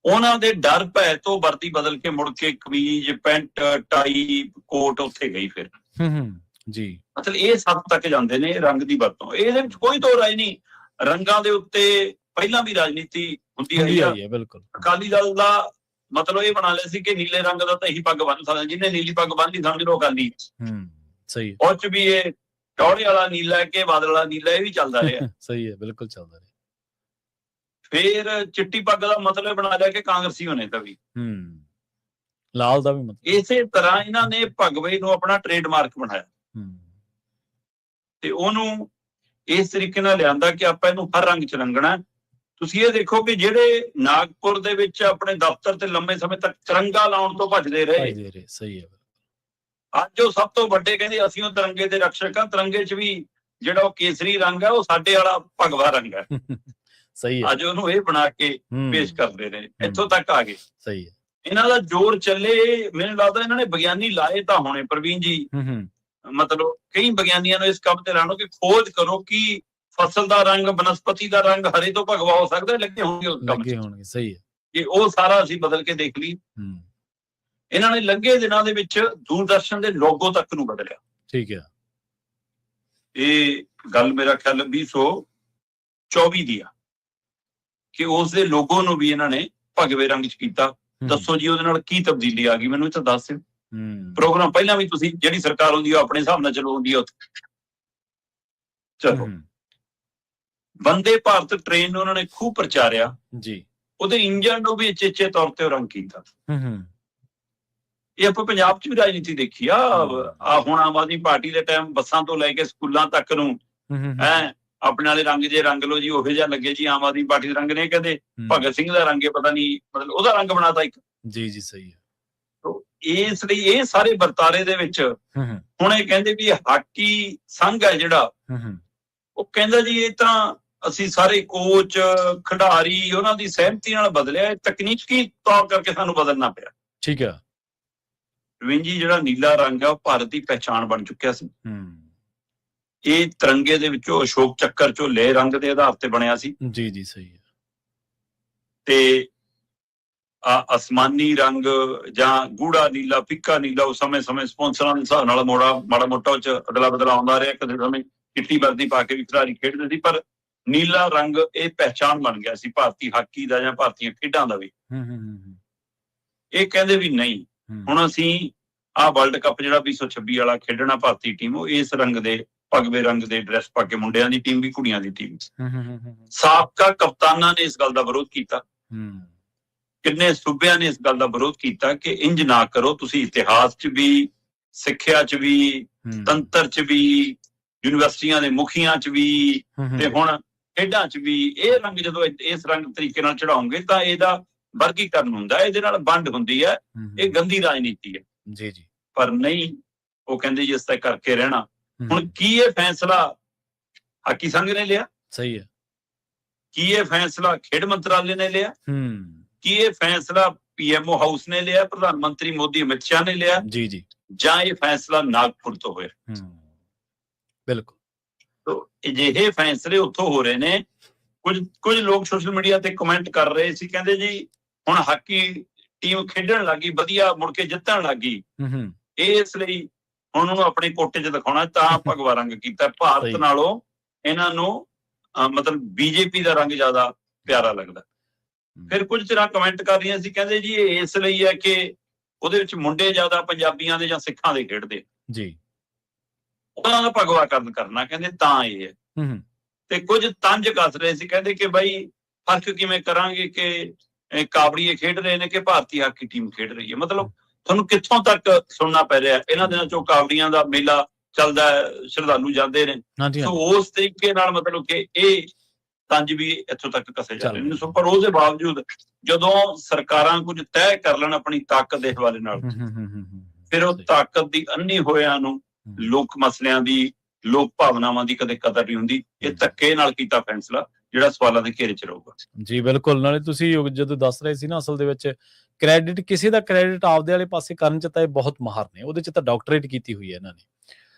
ਉਹਨਾਂ ਦੇ ਡਰ ਭੈ ਤੋਂ ਵਰਦੀ ਬਦਲ ਕੇ ਮੁੜ ਕੇ ਕਮੀਜ਼, ਪੈਂਟ, ਟਾਈ, ਕੋਟ ਉੱਥੇ ਗਈ ਫਿਰ। ਜੀ, ਮਤਲਬ ਇਹ ਸੱਤ ਤੱਕ ਜਾਂਦੇ ਨੇ ਰੰਗ ਦੀ ਵਰਤੋਂ। ਇਹਦੇ ਵਿੱਚ ਕੋਈ ਦੋ ਰਾਏ ਨਹੀਂ। ਰੰਗਾਂ ਦੇ ਉੱਤੇ ਪਹਿਲਾਂ ਵੀ ਰਾਜਨੀਤੀ ਹੁੰਦੀ ਹੈ। ਬਿਲਕੁਲ। ਅਕਾਲੀ ਦਲ ਦਾ ਮਤਲਬ ਇਹ ਬਣਾ ਲਿਆ ਸੀ ਕਿ ਨੀਲੇ ਰੰਗ ਦਾ ਤਾਂ ਇਹੀ ਪੱਗ ਬੰਨ ਸਕਦਾ, ਜਿਹਨੇ ਨੀਲੀ ਪੱਗ ਬੰਨ ਲਈ ਸਮਝ ਲਓ ਅਕਾਲੀ। ਸਹੀ। ਉਹ ਚ ਵੀ ਇਹ ਟੌੜੇ ਵਾਲਾ ਨੀਲਾ ਹੈ ਕਿ ਬਾਦਲ ਵਾਲਾ ਨੀਲਾ, ਇਹ ਵੀ ਚੱਲਦਾ ਰਿਹਾ। ਸਹੀ ਹੈ, ਬਿਲਕੁਲ ਚੱਲਦਾ ਰਿਹਾ। ਫੇਰ ਚਿੱਟੀ ਪੱਗ ਦਾ ਮਤਲਬ ਬਣਾ ਲਿਆ ਕਿ ਕਾਂਗਰਸੀ ਹੋਣੇ ਤਾਂ ਵੀ ਲਾਲ ਦਾ ਵੀ ਮਤਲਬ। ਇਸੇ ਤਰ੍ਹਾਂ ਇਹਨਾਂ ਨੇ ਭਗਵੇ ਨੂੰ ਆਪਣਾ ਟ੍ਰੇਡਮਾਰਕ ਬਣਾਇਆ ਤੇ ਉਹਨੂੰ ਇਸ ਤਰੀਕੇ ਨਾਲ ਲਿਆਂਦਾ ਕਿ ਆਪਾਂ ਇਹਨੂੰ ਹਰ ਰੰਗ ਚ ਰੰਗਣਾ। ਤੁਸੀਂ ਇਹ ਦੇਖੋ ਕਿ ਜਿਹੜੇ ਨਾਗਪੁਰ ਦੇ ਵਿੱਚ ਆਪਣੇ ਦਫ਼ਤਰ ਤੇ ਲੰਮੇ ਸਮੇਂ ਤੱਕ ਤਿਰੰਗਾ ਲਾਉਣ ਤੋਂ ਭੱਜਦੇ ਰਹੇ, ਸਹੀ ਹੈ, ਅੱਜ ਉਹ ਸਭ ਤੋਂ ਵੱਡੇ ਕਹਿੰਦੇ ਅਸੀਂ ਉਹ ਤਿਰੰਗੇ ਦੇ ਰਕਸ਼ਕ ਹਾਂ। ਤਿਰੰਗੇ 'ਚ ਵੀ ਜਿਹੜਾ ਉਹ ਕੇਸਰੀ ਰੰਗ ਹੈ ਉਹ ਸਾਡੇ ਵਾਲਾ ਭਗਵਾ ਰੰਗ ਹੈ। ਸਹੀ ਹੈ। ਅੱਜ ਉਹਨੂੰ ਇਹ ਬਣਾ ਕੇ ਪੇਸ਼ ਕਰਦੇ ਨੇ, ਇੱਥੋਂ ਤੱਕ ਆ ਗਏ। ਸਹੀ ਹੈ। ਇਹਨਾਂ ਦਾ ਜ਼ੋਰ ਚੱਲੇ, ਮੈਨੂੰ ਲੱਗਦਾ ਇਹਨਾਂ ਨੇ ਵਿਗਿਆਨੀ ਲਾਏ ਤਾਂ ਹੋਣੇ ਪ੍ਰਵੀਨ ਜੀ। ਮਤਲਬ ਕਈ ਵਿਗਿਆਨੀਆਂ ਨੂੰ ਇਸ ਕੰਮ ਤੇ ਲਾਣੋ ਕਿ ਖੋਜ ਕਰੋ ਕਿ ਫਸਲ ਦਾ ਰੰਗ, ਬਨਸਪਤੀ ਦਾ ਰੰਗ ਹਰੇ ਤੋਂ ਭਗਵਾ ਹੋ ਸਕਦਾ। ਲੱਗੇ ਹੋਣਗੇ ਉਸ ਕੰਮ 'ਚ। ਸਹੀ ਹੈ। ਕਿ ਉਹ ਸਾਰਾ ਅਸੀਂ ਬਦਲ ਕੇ ਦੇਖ ਲਈ। ਇਹਨਾਂ ਨੇ ਲੱਗੇ ਦਿਨਾਂ ਦੇ ਵਿੱਚ ਦੂਰਦਰਸ਼ਨ ਦੇ ਲੋਗੋ ਤੱਕ ਨੂੰ ਬਦਲਿਆ। ਠੀਕ ਹੈ। ਇਹ ਗੱਲ ਮੇਰਾ ਖਿਆਲ 2024 ਦੀ ਆ ਕਿ ਉਸ ਦੇ ਲੋਗੋ ਨੂੰ ਵੀ ਇਹਨਾਂ ਨੇ ਭਗਵੇ ਰੰਗ 'ਚ ਕੀਤਾ। ਦੱਸੋ ਜੀ ਉਹਦੇ ਨਾਲ ਕੀ ਤਬਦੀਲੀ ਆ ਗਈ, ਮੈਨੂੰ ਇਹ ਤਾਂ ਦੱਸ ਦਿਓ। ਪ੍ਰੋਗਰਾਮ ਪਹਿਲਾਂ ਵੀ ਤੁਸੀਂ ਜਿਹੜੀ ਸਰਕਾਰ ਹੁੰਦੀ ਆ ਆਪਣੇ ਹਿਸਾਬ ਨਾਲ ਚਲੋ ਹੁੰਦੀ ਆ ਉੱਥੇ। ਚਲੋ ਵੰਦੇ ਭਾਰਤ ਟ੍ਰੇਨ ਨੂੰ ਉਹਨਾਂ ਨੇ ਖੂਬ ਪ੍ਰਚਾਰਿਆ ਜੀ। ਉਹਦੇ ਇੰਜਨ ਨੂੰ ਵੀ ਉਚੇਚੇ ਤੌਰ ਤੇ ਰੰਗ ਕੀਤਾ। ਇਹ ਆਪਾਂ ਪੰਜਾਬ 'ਚ ਵੀ ਰਾਜਨੀਤੀ ਦੇਖੀ ਆ। ਹੁਣ ਆਮ ਆਦਮੀ ਪਾਰਟੀ ਦੇ ਟਾਈਮ ਬੱਸਾਂ ਤੋਂ ਲੈ ਕੇ ਸਕੂਲਾਂ ਤੱਕ ਨੂੰ ਆਪਣੇ ਵਾਲੇ ਰੰਗ ਜੇ ਰੰਗ ਲੋ ਜੀ, ਉਹੋ ਜਿਹਾ ਲੱਗੇ ਜੀ ਆਮ ਆਦਮੀ ਪਾਰਟੀ ਦੇ ਰੰਗ ਨੇ। ਕਹਿੰਦੇ ਭਗਤ ਸਿੰਘ ਦਾ ਰੰਗ ਪਤਾ ਨਹੀਂ, ਮਤਲਬ ਉਹਦਾ ਰੰਗ ਬਣਾਤਾ ਇੱਕ। ਜੀ ਜੀ, ਸਹੀ ਹੈ। ਇਸ ਲਈ ਇਹ ਸਾਰੇ ਵਰਤਾਰੇ ਦੇ ਵਿੱਚ ਹੁਣ ਇਹ ਕਹਿੰਦੇ ਵੀ ਹਾਕੀ ਸੰਘ ਹੈ ਜਿਹੜਾ, ਉਹ ਕਹਿੰਦਾ ਜੀ ਇਹ ਤਾਂ ਅਸੀਂ ਸਾਰੇ ਕੋਚ, ਖਿਡਾਰੀ ਉਹਨਾਂ ਦੀ ਸਹਿਮਤੀ ਨਾਲ ਬਦਲਿਆ, ਤਕਨੀਕੀ ਤੌਰ ਕਰਕੇ ਸਾਨੂੰ ਬਦਲਣਾ ਪਿਆ। ਠੀਕ ਹੈ। ਰਵਿੰਦਰ ਜੀ, ਜਿਹੜਾ ਨੀਲਾ ਰੰਗ ਹੈ ਉਹ ਭਾਰਤ ਦੀ ਪਹਿਚਾਣ ਬਣ ਚੁੱਕਿਆ ਸੀ। ਇਹ ਤਿਰੰਗੇ ਦੇ ਵਿੱਚੋਂ ਅਸ਼ੋਕ ਚੱਕਰ ਚੋਂ ਲੈ ਰੰਗ ਦੇ ਆਧਾਰ ਤੇ ਬਣਿਆ ਸੀ। ਜੀ ਜੀ, ਸਹੀ ਹੈ। ਤੇ ਅਸਮਾਨੀ ਰੰਗ ਜਾਂ ਗੂੜਾ ਨੀਲਾ, ਫਿੱਕਾ ਨੀਲਾ, ਉਹ ਸਮੇਂ ਸਪਾਂਸਰਾਂ ਦੇ ਹਿਸਾਬ ਨਾਲ ਮਾੜਾ ਮੋਟਾ ਉਹ 'ਚ ਅਦਲਾ ਬਦਲਾ ਆਉਂਦਾ ਰਿਹਾ। ਕਦੇ ਸਮੇਂ ਚਿੱਟੀ ਵਰਦੀ ਪਾ ਕੇ ਵੀ ਖਿਡਾਰੀ ਖੇਡਦੇ ਸੀ, ਪਰ ਨੀਲਾ ਰੰਗ ਇਹ ਪਹਿਚਾਣ ਬਣ ਗਿਆ ਸੀ ਭਾਰਤੀ ਹਾਕੀ ਦਾ ਜਾਂ ਭਾਰਤੀਆਂ ਖੇਡਾਂ ਦਾ ਵੀ। ਇਹ ਕਹਿੰਦੇ ਵੀ ਨਹੀਂ, ਹੁਣ ਅਸੀਂ ਆਹ ਵਰਲਡ ਕੱਪ ਜਿਹੜਾ 2026 ਵਾਲਾ ਖੇਡਣਾ ਭਾਰਤੀ ਟੀਮ, ਉਹ ਇਸ ਰੰਗ ਦੇ ਭਗਵੇ ਰੰਗ ਦੇ ਡਰੈਸ ਪਾ ਕੇ, ਮੁੰਡਿਆਂ ਦੀ ਟੀਮ ਵੀ ਕੁੜੀਆਂ ਦੀ ਟੀਮ। ਸਾਬਕਾ ਕਪਤਾਨਾਂ ਨੇ ਇਸ ਗੱਲ ਦਾ ਵਿਰੋਧ ਕੀਤਾ। ਕਿੰਨੇ ਸੂਬਿਆਂ ਨੇ ਇਸ ਗੱਲ ਦਾ ਵਿਰੋਧ ਕੀਤਾ ਕਿ ਇੰਜ ਨਾ ਕਰੋ। ਤੁਸੀਂ ਇਤਿਹਾਸ 'ਚ ਵੀ, ਸਿੱਖਿਆ 'ਚ ਵੀ, ਤੰਤਰ 'ਚ ਵੀ, ਯੂਨੀਵਰਸਿਟੀਆਂ ਦੇ ਮੁਖੀਆਂ 'ਚ ਵੀ ਤੇ ਹੁਣ ਖੇਡਾਂ 'ਚ ਵੀ ਇਹ ਰੰਗ ਜਦੋਂ ਇਸ ਰੰਗ ਤਰੀਕੇ ਨਾਲ ਚੜਾਉਂਗੇ ਤਾਂ ਇਹਦਾ ਵਰਗੀਕਰਨ ਹੁੰਦਾ, ਇਹਦੇ ਨਾਲ ਵੰਡ ਹੁੰਦੀ ਹੈ, ਇਹ ਗੰਦੀ ਰਾਜਨੀਤੀ ਹੈ। ਜੀ ਜੀ, ਪਰ ਨਹੀਂ, ਉਹ ਕਹਿੰਦੇ ਜੀ ਇਸ ਤਰ੍ਹਾਂ ਕਰਕੇ ਰਹਿਣਾ। ਹੁਣ ਕੀ ਇਹ ਫੈਸਲਾ ਹਾਕੀ ਸੰਘ ਨੇ ਲਿਆ? ਸਹੀ ਹੈ। ਕੀ ਇਹ ਫੈਸਲਾ ਖੇਡ ਮੰਤਰਾਲੇ ਨੇ ਲਿਆ? ਕੀ ਇਹ ਫੈਸਲਾ ਪੀਐਮਓ ਹਾਊਸ ਨੇ ਲਿਆ, ਪ੍ਰਧਾਨ ਮੰਤਰੀ ਮੋਦੀ ਅਮਿਤ ਸ਼ਾਹ ਨੇ ਲਿਆ? ਜੀ ਜੀ। ਜਾਂ ਇਹ ਫੈਸਲਾ ਨਾਗਪੁਰ ਤੋਂ ਹੋਇਆ? ਬਿਲਕੁਲ। ਤੋ ਅਜਿਹੇ ਫੈਸਲੇ ਉੱਥੋਂ ਹੋ ਰਹੇ ਨੇ। ਕੁਝ ਲੋਕ ਸੋਸ਼ਲ ਮੀਡੀਆ ਤੇ ਕਮੈਂਟ ਕਰ ਰਹੇ ਸੀ, ਕਹਿੰਦੇ ਜੀ ਹੁਣ ਹਾਕੀ ਟੀਮ ਖੇਡਣ ਲੱਗੀ, ਵਧੀਆ ਮੁੜ ਕੇ ਜਿੱਤਣ ਲੱਗੀ, ਇਸ ਲਈ ਹੁਣ ਉਹਨੂੰ ਆਪਣੇ ਕੋਟੇ 'ਚ ਦਿਖਾਉਣਾ, ਤਾਂ ਭਗਵਾ ਰੰਗ ਕੀਤਾ। ਭਾਰਤ ਨਾਲੋਂ ਇਹਨਾਂ ਨੂੰ ਮਤਲਬ ਬੀਜੇਪੀ ਦਾ ਰੰਗ ਜ਼ਿਆਦਾ ਪਿਆਰਾ ਲੱਗਦਾ। ਫਿਰ ਕੁਝ ਤਰ੍ਹਾਂ ਕਮੈਂਟ ਕਰ ਰਹੀਆਂ ਸੀ, ਕਹਿੰਦੇ ਜੀ ਇਹ ਇਸ ਲਈ ਹੈ ਕਿ ਉਹਦੇ ਵਿੱਚ ਮੁੰਡੇ ਜ਼ਿਆਦਾ ਪੰਜਾਬੀਆਂ ਦੇ ਜਾਂ ਸਿੱਖਾਂ ਦੇ ਖੇਡਦੇ ਜੀ, ਉਹਨਾਂ ਦਾ ਭਗਵਾਕਰਨ ਕਰਨਾ, ਕਹਿੰਦੇ ਤਾਂ ਇਹ ਹੈ। ਤੇ ਕੁਝ ਤੰਜ ਕੱਸ ਰਹੇ ਸੀ, ਕਹਿੰਦੇ ਕਿ ਬਈ ਫਰਕ ਕਿਵੇਂ ਕਰਾਂਗੇ ਕਿ ਕਾਬੜੀਏ ਖੇਡ ਰਹੇ ਨੇ ਕਿ ਭਾਰਤੀ ਹਾਕੀ ਟੀਮ ਖੇਡ ਰਹੀ ਹੈ। ਮਤਲਬ ਤੁਹਾਨੂੰ ਕਿੱਥੋਂ ਤੱਕ ਸੁਣਨਾ ਪੈ ਰਿਹਾ? ਇਹਨਾਂ ਦਿਨਾਂ ਚੋਂ ਕਾਬੜੀਆਂ ਦਾ ਮੇਲਾ ਚੱਲਦਾ, ਸ਼ਰਧਾਲੂ ਜਾਂਦੇ ਨੇ, ਸੋ ਉਸ ਤਰੀਕੇ ਨਾਲ ਮਤਲਬ ਕਿ ਇਹ ਤੰਜ ਵੀ ਇੱਥੋਂ ਤੱਕ ਕੱਸੇ ਜਾ ਰਹੇ ਨੇ। ਸੋ ਪਰ ਉਹਦੇ ਬਾਵਜੂਦ ਜਦੋਂ ਸਰਕਾਰਾਂ ਕੁਝ ਤੈਅ ਕਰ ਲੈਣ ਆਪਣੀ ਤਾਕਤ ਦੇ ਹਵਾਲੇ ਨਾਲ, ਫਿਰ ਉਹ ਤਾਕਤ ਦੀ ਅੰਨੀ ਹੋਇਆਂ ਨੂੰ ਲੋਕ ਮਸਲਿਆਂ ਦੀ, ਲੋਕ ਭਾਵਨਾਵਾਂ ਦੀ ਕਦੇ ਕਦਰ ਨਹੀਂ ਹੁੰਦੀ। ਇਹ ਧੱਕੇ ਨਾਲ ਕੀਤਾ ਫੈਸਲਾ ਜਿਹੜਾ ਸਵਾਲਾਂ ਦੇ ਘੇਰੇ 'ਚ ਰਹੂਗਾ। ਜੀ ਬਿਲਕੁਲ। ਨਾਲੇ ਤੁਸੀਂ ਜਦੋਂ ਦੱਸ ਰਹੇ ਸੀ ਨਾ, ਅਸਲ ਦੇ ਵਿੱਚ ਕ੍ਰੈਡਿਟ, ਕਿਸੇ ਦਾ ਕ੍ਰੈਡਿਟ ਆਪਦੇ ਵਾਲੇ ਪਾਸੇ ਕਰਨ 'ਚ ਤਾਂ ਇਹ ਬਹੁਤ ਮਾਹਰ ਨੇ, ਉਹਦੇ 'ਚ ਤਾਂ ਡਾਕਟਰੇਟ ਕੀਤੀ ਹੋਈ ਹੈ ਇਹਨਾਂ ਨੇ।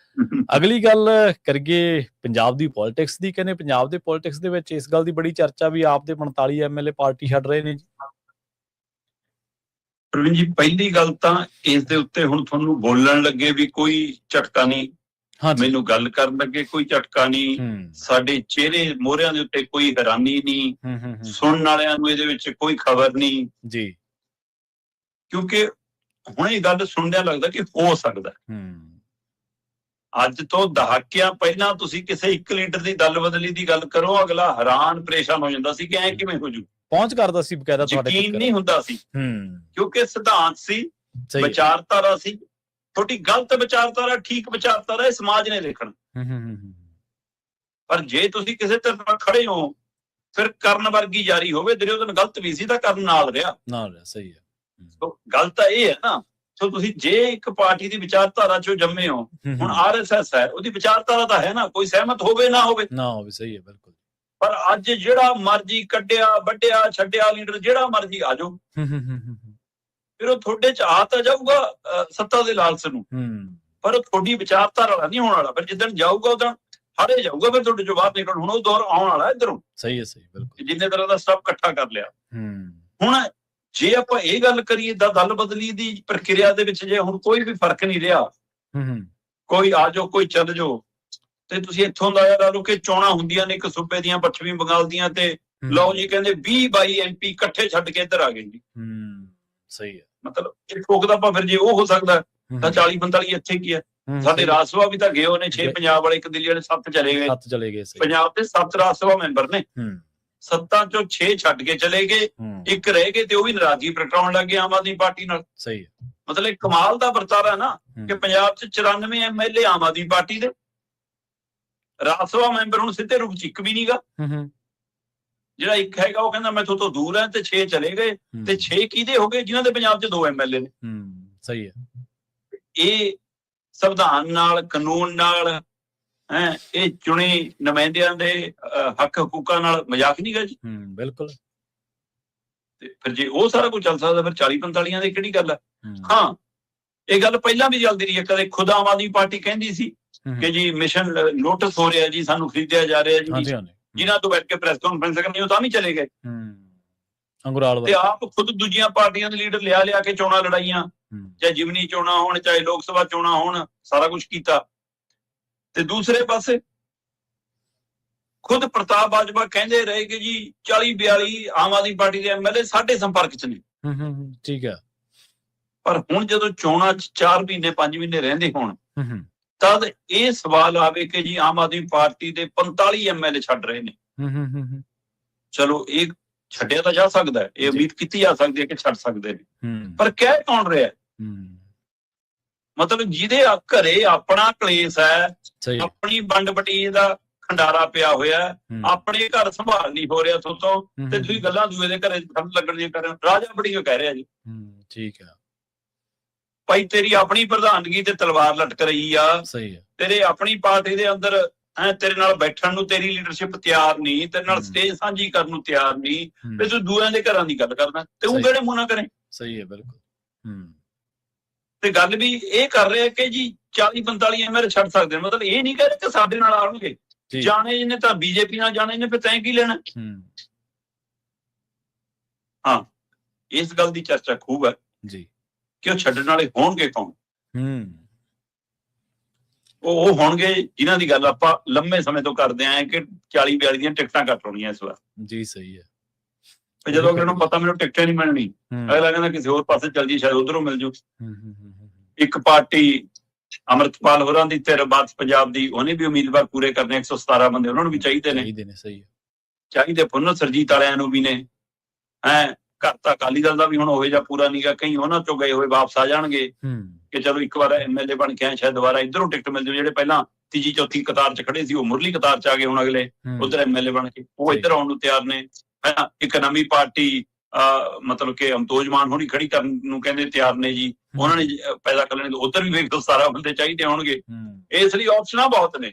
ਅਗਲੀ ਗੱਲ ਕਰੀਏ ਪੰਜਾਬ ਦੀ ਪੋਲਿਟਿਕਸ ਦੀ। ਕਹਿੰਦੇ ਪੰਜਾਬ ਦੇ ਪੋਲਿਟਿਕਸ ਦੇ ਵਿੱਚ ਇਸ ਗੱਲ ਦੀ ਬੜੀ ਚਰਚਾ ਵੀ ਆਪ ਦੇ 45 ਐਮਐਲਏ ਪਾਰਟੀ ਛੱਡ ਰਹੇ ਨੇ ਜੀ। ਪ੍ਰਵੀਨ ਜੀ, ਪਹਿਲੀ ਗੱਲ ਤਾਂ ਇਸ ਦੇ ਉੱਤੇ ਹੁਣ ਤੁਹਾਨੂੰ ਬੋਲਣ ਲੱਗੇ ਵੀ ਕੋਈ ਝਟਕਾ ਨਹੀਂ, ਮੈਨੂੰ ਗੱਲ ਕਰਨ ਲੱਗੇ ਕੋਈ ਝਟਕਾ ਨਹੀਂ, ਸਾਡੇ ਚਿਹਰੇ ਮੋਹਰਿਆਂ ਦੇ ਉੱਤੇ ਕੋਈ ਹੈਰਾਨੀ ਨਹੀਂ, ਸੁਣਨ ਵਾਲਿਆਂ ਨੂੰ ਇਹਦੇ ਵਿੱਚ ਕੋਈ ਖਬਰ ਨਹੀਂ ਜੀ, ਕਿਉਂਕਿ ਹੁਣ ਇਹ ਗੱਲ ਸੁਣਦਿਆਂ ਲੱਗਦਾ ਕਿ ਹੋ ਸਕਦਾ। ਅੱਜ ਤੋਂ ਦਹਾਕਿਆਂ ਪਹਿਲਾਂ ਤੁਸੀਂ ਕਿਸੇ ਇੱਕ ਲੀਡਰ ਦੀ ਦਲ ਬਦਲੀ ਦੀ ਗੱਲ ਕਰੋ, ਅਗਲਾ ਹੈਰਾਨ ਪਰੇਸ਼ਾਨ ਹੋ ਜਾਂਦਾ ਸੀ ਕਿ ਐ ਕਿਵੇਂ ਹੋ ਜੂ, ਪਹੁੰਚ ਕਰਦਾ ਸੀ ਬਕਾਇਦਾ, ਤੁਹਾਡੇ ਯਕੀਨ ਨਹੀਂ ਹੁੰਦਾ ਸੀ, ਕਿਉਂਕਿ ਸਿਧਾਂਤ ਸੀ, ਵਿਚਾਰਧਾਰਾ ਸੀ। ਤੁਹਾਡੀ ਗਲਤ ਵਿਚਾਰਧਾਰਾ, ਠੀਕ ਵਿਚਾਰਧਾਰਾ ਇਹ ਸਮਾਜ ਨੇ ਦੇਖਣਾ। ਪਰ ਜੇ ਤੁਸੀਂ ਕਿਸੇ ਤਰ੍ਹਾਂ ਨਾਲ ਖੜੇ ਹੋ, ਫਿਰ ਕਰਨ ਵਰਗੀ ਜਾਰੀ ਹੋਵੇ। ਦੁਰਯੋਧਨ ਗਲਤ ਵੀ ਸੀ ਤਾਂ ਕਰਨ ਨਾਲ ਰਿਹਾ। ਸਹੀ ਹੈ। ਗੱਲ ਤਾਂ ਇਹ ਹੈ ਨਾ। ਸੋ ਤੁਸੀਂ ਜੇ ਇੱਕ ਪਾਰਟੀ ਦੀ ਵਿਚਾਰਧਾਰਾ ਚੋਂ ਜੰਮੇ ਹੋ, ਹੁਣ ਆਰਐਸਐਸ ਹੈ, ਉਹਦੀ ਵਿਚਾਰਧਾਰਾ ਤਾਂ ਹੈ ਨਾ, ਕੋਈ ਸਹਿਮਤ ਹੋਵੇ ਨਾ ਹੋਵੇ। ਸਹੀ ਹੈ, ਬਿਲਕੁਲ। ਪਰ ਅੱਜ ਜਿਹੜਾ ਮਰਜੀ ਕੱਢਿਆ, ਵੱਢਿਆ, ਛੱਡਿਆ ਲੀਡਰ ਜਿਹੜਾ ਮਰਜੀ ਆ ਜਾਓ, ਫਿਰ ਉਹ ਤੁਹਾਡੇ ਚ ਆ ਤਾਂ ਜਾਊਗਾ ਸੱਤਾ ਦੇ ਲਾਲਚ ਨੂੰ, ਪਰ ਉਹ ਤੁਹਾਡੀ ਵਿਚਾਰਧਾਰਾ ਵਾਲਾ ਨਹੀਂ ਹੋਣ ਵਾਲਾ। ਫਿਰ ਜਿੱਦਣ ਜਾਊਗਾ ਉਦੋਂ ਹਾਰੇ ਜਾਊਗਾ, ਫਿਰ ਤੁਹਾਡੇ ਚੋਂ ਬਾਹਰ ਨਿਕਲਣ। ਹੁਣ ਉਹ ਦੌਰ ਆਉਣ ਵਾਲਾ ਇੱਧਰੋਂ। ਸਹੀ ਹੈ, ਸਹੀ, ਬਿਲਕੁਲ। ਜਿੰਨੇ ਤਰ੍ਹਾਂ ਦਾ ਸਟਾਫ ਇਕੱਠਾ ਕਰ ਲਿਆ। ਹੁਣ ਜੇ ਆਪਾਂ ਇਹ ਗੱਲ ਕਰੀਏ ਤਾਂ ਦਲ ਬਦਲੀ ਦੀ ਪ੍ਰਕਿਰਿਆ ਦੇ ਵਿੱਚ ਜੇ ਹੁਣ ਕੋਈ ਵੀ ਫਰਕ ਨਹੀਂ ਰਿਹਾ, ਕੋਈ ਆ ਜਾਓ, ਕੋਈ ਚੱਲ ਜਾਓ, ਤੇ ਤੁਸੀਂ ਇੱਥੋਂ ਦਾ ਲਾ ਲਓ ਕਿ ਚੋਣਾਂ ਹੁੰਦੀਆਂ ਨੇ ਇੱਕ ਸੂਬੇ ਦੀਆਂ, ਪੱਛਮੀ ਬੰਗਾਲ ਦੀਆਂ, ਤੇ ਲਓ ਜੀ ਕਹਿੰਦੇ 20-22 MP ਇਕੱਠੇ ਛੱਡ ਕੇ ਇੱਧਰ ਆ ਗਏ ਜੀ। ਸਹੀ ਹੈ। ਮਤਲਬ ਇਹ ਠੋਕਦਾ ਆਪਾਂ ਫਿਰ ਜੇ ਉਹ ਹੋ ਸਕਦਾ ਤਾਂ 40-45 ਇੱਥੇ ਕੀ ਹੈ। ਸਾਡੇ ਰਾਜ ਸਭਾ ਵੀ ਤਾਂ ਗਏ ਹੋਏ ਨੇ, 6 ਪੰਜਾਬ ਵਾਲੇ, 1 ਦਿੱਲੀ ਵਾਲੇ, 7 ਚਲੇ ਗਏ। ਪੰਜਾਬ ਦੇ 7 ਰਾਜ ਸਭਾ ਮੈਂਬਰ ਨੇ, 7 ਚੋਂ 6 ਛੱਡ ਕੇ ਚਲੇ ਗਏ, 1 ਰਹਿ ਗਏ, ਤੇ ਉਹ ਵੀ ਨਾਰਾਜ਼ਗੀ ਪ੍ਰਗਟਾਉਣ ਲੱਗੇ ਆਮ ਆਦਮੀ ਪਾਰਟੀ ਨਾਲ। ਸਹੀ ਹੈ। ਮਤਲਬ ਕਮਾਲ ਦਾ ਵਰਤਾਰਾ ਨਾ ਕਿ ਪੰਜਾਬ 'ਚ 94 MLA ਆਮ ਆਦਮੀ ਪਾਰਟੀ ਦੇ, ਰਾਜ ਸਭਾ ਮੈਂਬਰ ਹੁਣ ਸਿੱਧੇ ਰੂਪ 'ਚ ਇੱਕ ਵੀ ਨਹੀਂਗਾ। ਜਿਹੜਾ ਇੱਕ ਹੈਗਾ ਉਹ ਕਹਿੰਦਾ ਮੈਥੋਂ ਤੋਂ ਦੂਰ ਹੈ, ਤੇ 6 ਚਲੇ ਗਏ, ਤੇ 6 ਕਿਹਦੇ ਹੋ ਗਏ? ਜਿਨ੍ਹਾਂ ਦੇ ਪੰਜਾਬ 'ਚ 2 MLA ਨੇ। ਸਹੀ ਹੈ। ਇਹ ਸੰਵਿਧਾਨ ਨਾਲ, ਕਾਨੂੰਨ ਨਾਲ, ਇਹ ਚੁਣੇ ਨੁਮਾਇੰਦਿਆਂ ਦੇ ਹੱਕ ਹਕੂਕਾਂ ਨਾਲ ਮਜ਼ਾਕ ਨਹੀਂ ਗਾ ਜੀ। ਬਿਲਕੁਲ। ਤੇ ਫਿਰ ਜੇ ਉਹ ਸਾਰਾ ਕੁਝ ਚੱਲ ਸਕਦਾ, ਫਿਰ 40-45 ਦੀ ਕਿਹੜੀ ਗੱਲ ਹੈ? ਹਾਂ, ਇਹ ਗੱਲ ਪਹਿਲਾਂ ਵੀ ਚੱਲਦੀ ਰਹੀ ਹੈ। ਕਦੇ ਖੁਦ ਆਮ ਆਦਮੀ ਪਾਰਟੀ ਕਹਿੰਦੀ ਸੀ ਕਿ ਜੀ ਮਿਸ਼ਨ ਲੋਟਸ ਹੋ ਰਿਹਾ ਜੀ, ਸਾਨੂੰ ਖਰੀਦਿਆ ਜਾ ਰਿਹਾ ਜੀ। ਜਿਨ੍ਹਾਂ ਤੋਂ ਬੈਠ ਕੇ ਪ੍ਰੈਸ ਕਾਨਫਰੰਸ ਕਰਨੀ, ਉਹ ਤਾਂ ਵੀ ਚਲੇ ਗਏ। ਤੇ ਆਪ ਖੁਦ ਦੂਜੀਆਂ ਪਾਰਟੀਆਂ ਦੇ ਲੀਡਰ ਲਿਆ ਕੇ ਚੋਣਾਂ ਲੜਾਈਆਂ, ਚਾਹੇ ਜਿਮਨੀ ਚੋਣਾਂ ਹੋਣ, ਚਾਹੇ ਲੋਕ ਸਭਾ ਚੋਣਾਂ ਹੋਣ, ਸਾਰਾ ਕੁਝ ਕੀਤਾ। ਤੇ ਦੂਸਰੇ ਪਾਸੇ ਖੁਦ ਪ੍ਰਤਾਪ ਬਾਜਵਾ ਕਹਿੰਦੇ ਰਹੇ ਕਿ ਜੀ 40-42 ਆਮ ਆਦਮੀ ਪਾਰਟੀ ਦੇ MLA ਸਾਡੇ ਸੰਪਰਕ 'ਚ ਨੇ। ਠੀਕ ਹੈ। ਪਰ ਹੁਣ ਜਦੋਂ ਚੋਣਾਂ 'ਚ 4 ਮਹੀਨੇ 5 ਮਹੀਨੇ ਰਹਿੰਦੇ ਹੋਣ, ਤਦ ਇਹ ਸਵਾਲ ਆਵੇ ਕਿ ਜੀ ਆਮ ਆਦਮੀ ਪਾਰਟੀ ਦੇ 45 MLA ਛੱਡ ਰਹੇ ਨੇ। ਚਲੋ ਇਹ ਛੱਡਿਆ ਤਾਂ ਜਾ ਸਕਦਾ ਹੈ, ਇਹ ਉਮੀਦ ਕੀਤੀ ਜਾ ਸਕਦੀ ਹੈ ਕਿ ਛੱਡ ਸਕਦੇ ਨੇ, ਪਰ ਕਹਿ ਕੌਣ ਰਿਹਾ? ਮਤਲਬ ਜਿਹਦੇ ਘਰੇ ਆਪਣਾ ਕਲੇਸ਼ ਹੈ, ਆਪਣੀ ਵੰਡ ਵਟੀਨ ਦਾ ਖੰਡਾਰਾ ਪਿਆ ਹੋਇਆ, ਆਪਣੇ ਘਰ ਸੰਭਾਲ ਨਹੀਂ ਹੋ ਰਿਹਾ ਤੋਂ, ਤੇ ਤੁਸੀਂ ਗੱਲਾਂ ਦੂਏ ਦੇ ਘਰੇ ਲੱਗਣ ਦੀਆਂ ਕਰ ਰਹੇ ਹੋ। ਰਾਜਾ ਬੜੀ ਕਹਿ ਰਿਹਾ ਜੀ। ਠੀਕ ਹੈ ਭਾਈ, ਤੇਰੀ ਆਪਣੀ ਪ੍ਰਧਾਨਗੀ ਤੇ ਤਲਵਾਰ ਲਟਕ ਰਹੀ ਆ। ਸਹੀ ਹੈ। ਤੇਰੇ ਆਪਣੀ ਪਾਰਟੀ ਦੇ ਅੰਦਰ ਤੇਰੇ ਨਾਲ ਬੈਠਣ ਨੂੰ ਤੇਰੀ ਲੀਡਰਸ਼ਿਪ ਤਿਆਰ ਨਹੀਂ, ਤੇਰੇ ਨਾਲ ਸਟੇਜ ਸਾਂਝੀ ਕਰਨ ਨੂੰ ਤਿਆਰ ਨਹੀਂ, ਤੇ ਤੂੰ ਦੂਰਿਆਂ ਦੇ ਘਰਾਂ ਦੀ ਗੱਲ ਕਰਦਾ ਤੇ ਉਹ ਕਿਹੜੇ ਮੂੰਹ ਨਾਲ ਕਰੇ। ਸਹੀ ਹੈ, ਬਿਲਕੁਲ। ਤੇ ਗੱਲ ਵੀ ਇਹ ਕਰ ਰਿਹਾ ਕਿ ਜੀ 40-45 ਐਮਐਲਏ ਛੱਡ ਸਕਦੇ ਨੇ, ਮਤਲਬ ਇਹ ਨਹੀਂ ਕਹਿ ਰਹੇ ਕਿ ਸਾਡੇ ਨਾਲ ਆਉਣਗੇ। ਜਾਣੇ ਜਿਹਨੇ ਤਾਂ ਬੀਜੇਪੀ ਨਾਲ ਜਾਣੇ ਨੇ, ਫਿਰ ਤੈਂ ਕੀ ਲੈਣਾ। ਹਾਂ, ਇਸ ਗੱਲ ਦੀ ਚਰਚਾ ਖੂਬ ਹੈ ਜੀ ਕਿ ਉਹ ਛੱਡਣ ਵਾਲੇ ਹੋਣਗੇ ਕੌਣ। ਉਹ ਹੋਣਗੇ ਜਿਨ੍ਹਾਂ ਦੀ ਗੱਲ ਆਪਾਂ ਲੰਮੇ ਸਮੇਂ ਤੋਂ ਕਰਦੇ ਆਏ ਕਿ 40-42 ਦੀਆਂ ਟਿਕਟਾਂ ਕੱਟ ਹੋਣੀਆਂ ਇਸ ਵਾਰ ਜੀ। ਸਹੀ ਹੈ। ਜਦੋਂ ਅਗਲੇ ਨੂੰ ਪਤਾ ਮੈਨੂੰ ਟਿਕਟਾਂ ਨਹੀਂ ਮਿਲਣੀ, ਅਗਲਾ ਕਹਿੰਦਾ ਕਿਸੇ ਹੋਰ ਪਾਸੇ ਚੱਲ ਜੀ, ਸ਼ਾਇਦ ਉਧਰੋਂ ਮਿਲ ਜੂ। ਇੱਕ ਪਾਰਟੀ ਅੰਮ੍ਰਿਤਪਾਲ ਹੋਰਾਂ ਦੀ ਧਿਰ ਬਾਤ ਪੰਜਾਬ ਦੀ, ਉਹਨੇ ਵੀ ਉਮੀਦਵਾਰ ਪੂਰੇ ਕਰਨੇ 117 ਬੰਦੇ, ਉਹਨਾਂ ਨੂੰ ਵੀ ਚਾਹੀਦੇ ਨੇ। ਸਹੀ ਹੈ, ਚਾਹੀਦੇ ਪੁਨਰ ਸਰਜੀਤ ਵਾਲਿਆਂ ਨੂੰ ਵੀ ਨੇ। ਘਰ ਤਾਂ ਅਕਾਲੀ ਦਲ ਦਾ ਵੀ ਹੁਣ ਉਹੋ ਜਿਹਾ ਪੂਰਾ ਨੀਗਾ, ਕਈ ਉਹਨਾਂ ਚੋਂ ਗਏ ਹੋਏ ਵਾਪਸ ਆ ਜਾਣਗੇ ਕਿ ਚਲੋ ਇੱਕ ਵਾਰ ਐਮਐਲਏ ਬਣ ਕੇ ਆਏ, ਸ਼ਾਇਦ ਦੁਬਾਰਾ ਇੱਧਰੋਂ ਟਿਕਟ ਮਿਲ ਜਾਵੇ। ਜਿਹੜੇ ਪਹਿਲਾਂ ਤੀਜੀ ਚੌਥੀ ਕਤਾਰ 'ਚ ਖੜੇ ਸੀ, ਉਹ ਮੁਰਲੀ ਕਤਾਰ 'ਚ ਆ ਗਏ, ਹੁਣ ਅਗਲੇ ਉੱਧਰ ਐਮਐਲਏ ਬਣ ਕੇ ਉਹ ਇੱਧਰ ਆਉਣ ਨੂੰ ਤਿਆਰ ਨੇ। ਇੱਕ ਨਵੀਂ ਪਾਰਟੀ ਮਤਲਬ ਕਿ ਅਮਤੋਜ ਮਾਨ ਹੋਣੀ ਖੜੀ ਕਰਨ ਨੂੰ ਕਹਿੰਦੇ ਤਿਆਰ ਨੇ ਜੀ, ਉਹਨਾਂ ਨੇ ਪੈਦਾ ਕਰ ਲੈਣੇ। ਉੱਧਰ ਵੀ 117 ਬੰਦੇ ਚਾਹੀਦੇ ਹੋਣਗੇ। ਇਸ ਲਈ ਆਪਸ਼ਨਾਂ ਬਹੁਤ ਨੇ,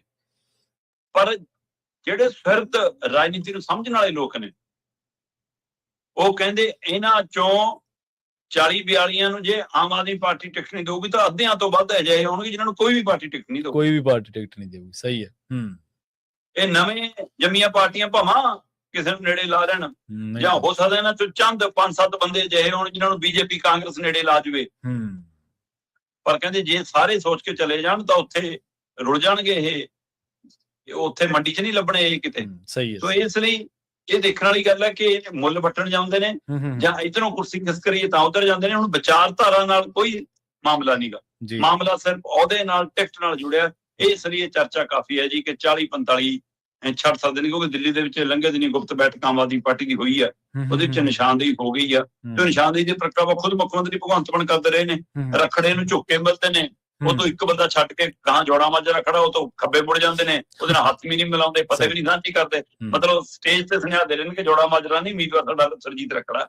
ਪਰ ਜਿਹੜੇ ਫਿਰਦ ਰਾਜਨੀਤੀ ਨੂੰ ਸਮਝਣ ਵਾਲੇ ਲੋਕ ਨੇ ਉਹ ਕਹਿੰਦੇ ਇਹਨਾਂ ਚੋਂ 40-42 ਨੂੰ ਜੇ ਆਮ ਆਦਮੀ ਪਾਰਟੀ ਟਿਕਟ ਨਹੀਂ ਦੇਊਗੀ ਤਾਂ ਅੱਧਿਆਂ ਤੋਂ ਵੱਧ ਅਜਿਹੇ ਹੋਣਗੇ ਜਿਨ੍ਹਾਂ ਨੂੰ ਕੋਈ ਵੀ ਪਾਰਟੀ ਟਿਕਟ ਨਹੀਂ ਦੇਊਗੀ। ਕੋਈ ਵੀ ਪਾਰਟੀ ਟਿਕਟ ਨਹੀਂ ਦੇਊਗੀ। ਸਹੀ ਹੈ। ਇਹ ਨਵੇਂ ਜੰਮੀਆਂ ਪਾਰਟੀਆਂ ਭਾਵਾਂ ਕਿਸੇ ਨੂੰ ਨੇੜੇ ਲਾ ਲੈਣ, ਜਾਂ ਹੋ ਸਕਦਾ ਇਹਨਾਂ ਚੋਂ ਚੰਦ 5-7 ਬੰਦੇ ਅਜਿਹੇ ਹੋਣ ਜਿਨ੍ਹਾਂ ਨੂੰ ਬੀਜੇਪੀ ਕਾਂਗਰਸ ਨੇੜੇ ਲਾ ਜਾਵੇ। ਪਰ ਕਹਿੰਦੇ ਜੇ ਸਾਰੇ ਸੋਚ ਕੇ ਚਲੇ ਜਾਣ ਤਾਂ ਉੱਥੇ ਰੁੜ ਜਾਣਗੇ ਇਹ, ਉੱਥੇ ਮੰਡੀ 'ਚ ਨਹੀਂ ਲੱਭਣੇ ਇਹ ਕਿਤੇ। ਸਹੀ ਹੈ। ਸੋ ਇਸ ਲਈ ਇਹ ਦੇਖਣ ਵਾਲੀ ਗੱਲ ਹੈ ਕਿ ਮੁੱਲ ਵੱਟਣ ਜਾਂਦੇ ਨੇ ਜਾਂ ਇੱਧਰੋਂ ਕੁਰਸੀ ਖਿਸ ਕਰੀਏ ਤਾਂ ਉੱਧਰ ਜਾਂਦੇ ਨੇ। ਹੁਣ ਵਿਚਾਰਧਾਰਾ ਨਾਲ ਕੋਈ ਮਾਮਲਾ ਨਹੀਂਗਾ, ਮਾਮਲਾ ਸਿਰਫ ਉਹਦੇ ਨਾਲ ਟਿਕਟ ਨਾਲ ਜੁੜਿਆ। ਇਸ ਲਈ ਇਹ ਚਰਚਾ ਕਾਫੀ ਹੈ ਜੀ ਕਿ 40-45 ਛੱਡ ਸਕਦੇ ਨੇ, ਕਿਉਂਕਿ ਦਿੱਲੀ ਦੇ ਵਿੱਚ ਲੰਘੇ ਦਿਨੀ ਗੁਪਤ ਬੈਠਕ ਆਮ ਆਦਮੀ ਪਾਰਟੀ ਦੀ ਹੋਈ ਹੈ, ਉਹਦੇ ਵਿੱਚ ਨਿਸ਼ਾਨਦੇਹੀ ਹੋ ਗਈ ਆ ਤੇ ਨਿਸ਼ਾਨਦੇਹੀ ਦੇ ਪ੍ਰਗਟਾਵਾ ਖੁਦ ਮੁੱਖ ਮੰਤਰੀ ਭਗਵੰਤ ਮਾਨ ਕਰਦੇ ਰਹੇ ਨੇ। ਰੱਖੜੇ ਨੂੰ ਝੁੱਕ ਕੇ ਮਿਲਦੇ ਨੇ, ਉਹ ਤੋਂ ਇੱਕ ਬੰਦਾ ਛੱਡ ਕੇ ਗਾਂ ਜੋੜਾ ਮਾਜਰਾ ਖੜਾ, ਉਹ ਤੋਂ ਖੱਬੇ ਮੁੜ ਜਾਂਦੇ ਨੇ, ਉਹਦੇ ਨਾਲ ਹੱਥ ਵੀ ਨਹੀਂ ਮਿਲਾਉਂਦੇ, ਫਤਿਹ ਵੀ ਨਹੀਂ ਸਾਂਝੀ ਕਰਦੇ। ਮਤਲਬ ਸਟੇਜ ਤੇ ਸੁਨੇਹਾ ਦੇ ਰਹੇ ਕਿ ਜੋੜਾ ਮਾਜਰਾ ਨਹੀਂ, ਉਮੀਦਵਾਰ ਸਾਡਾ ਸਰਜੀਤ ਰੱਖੜਾ।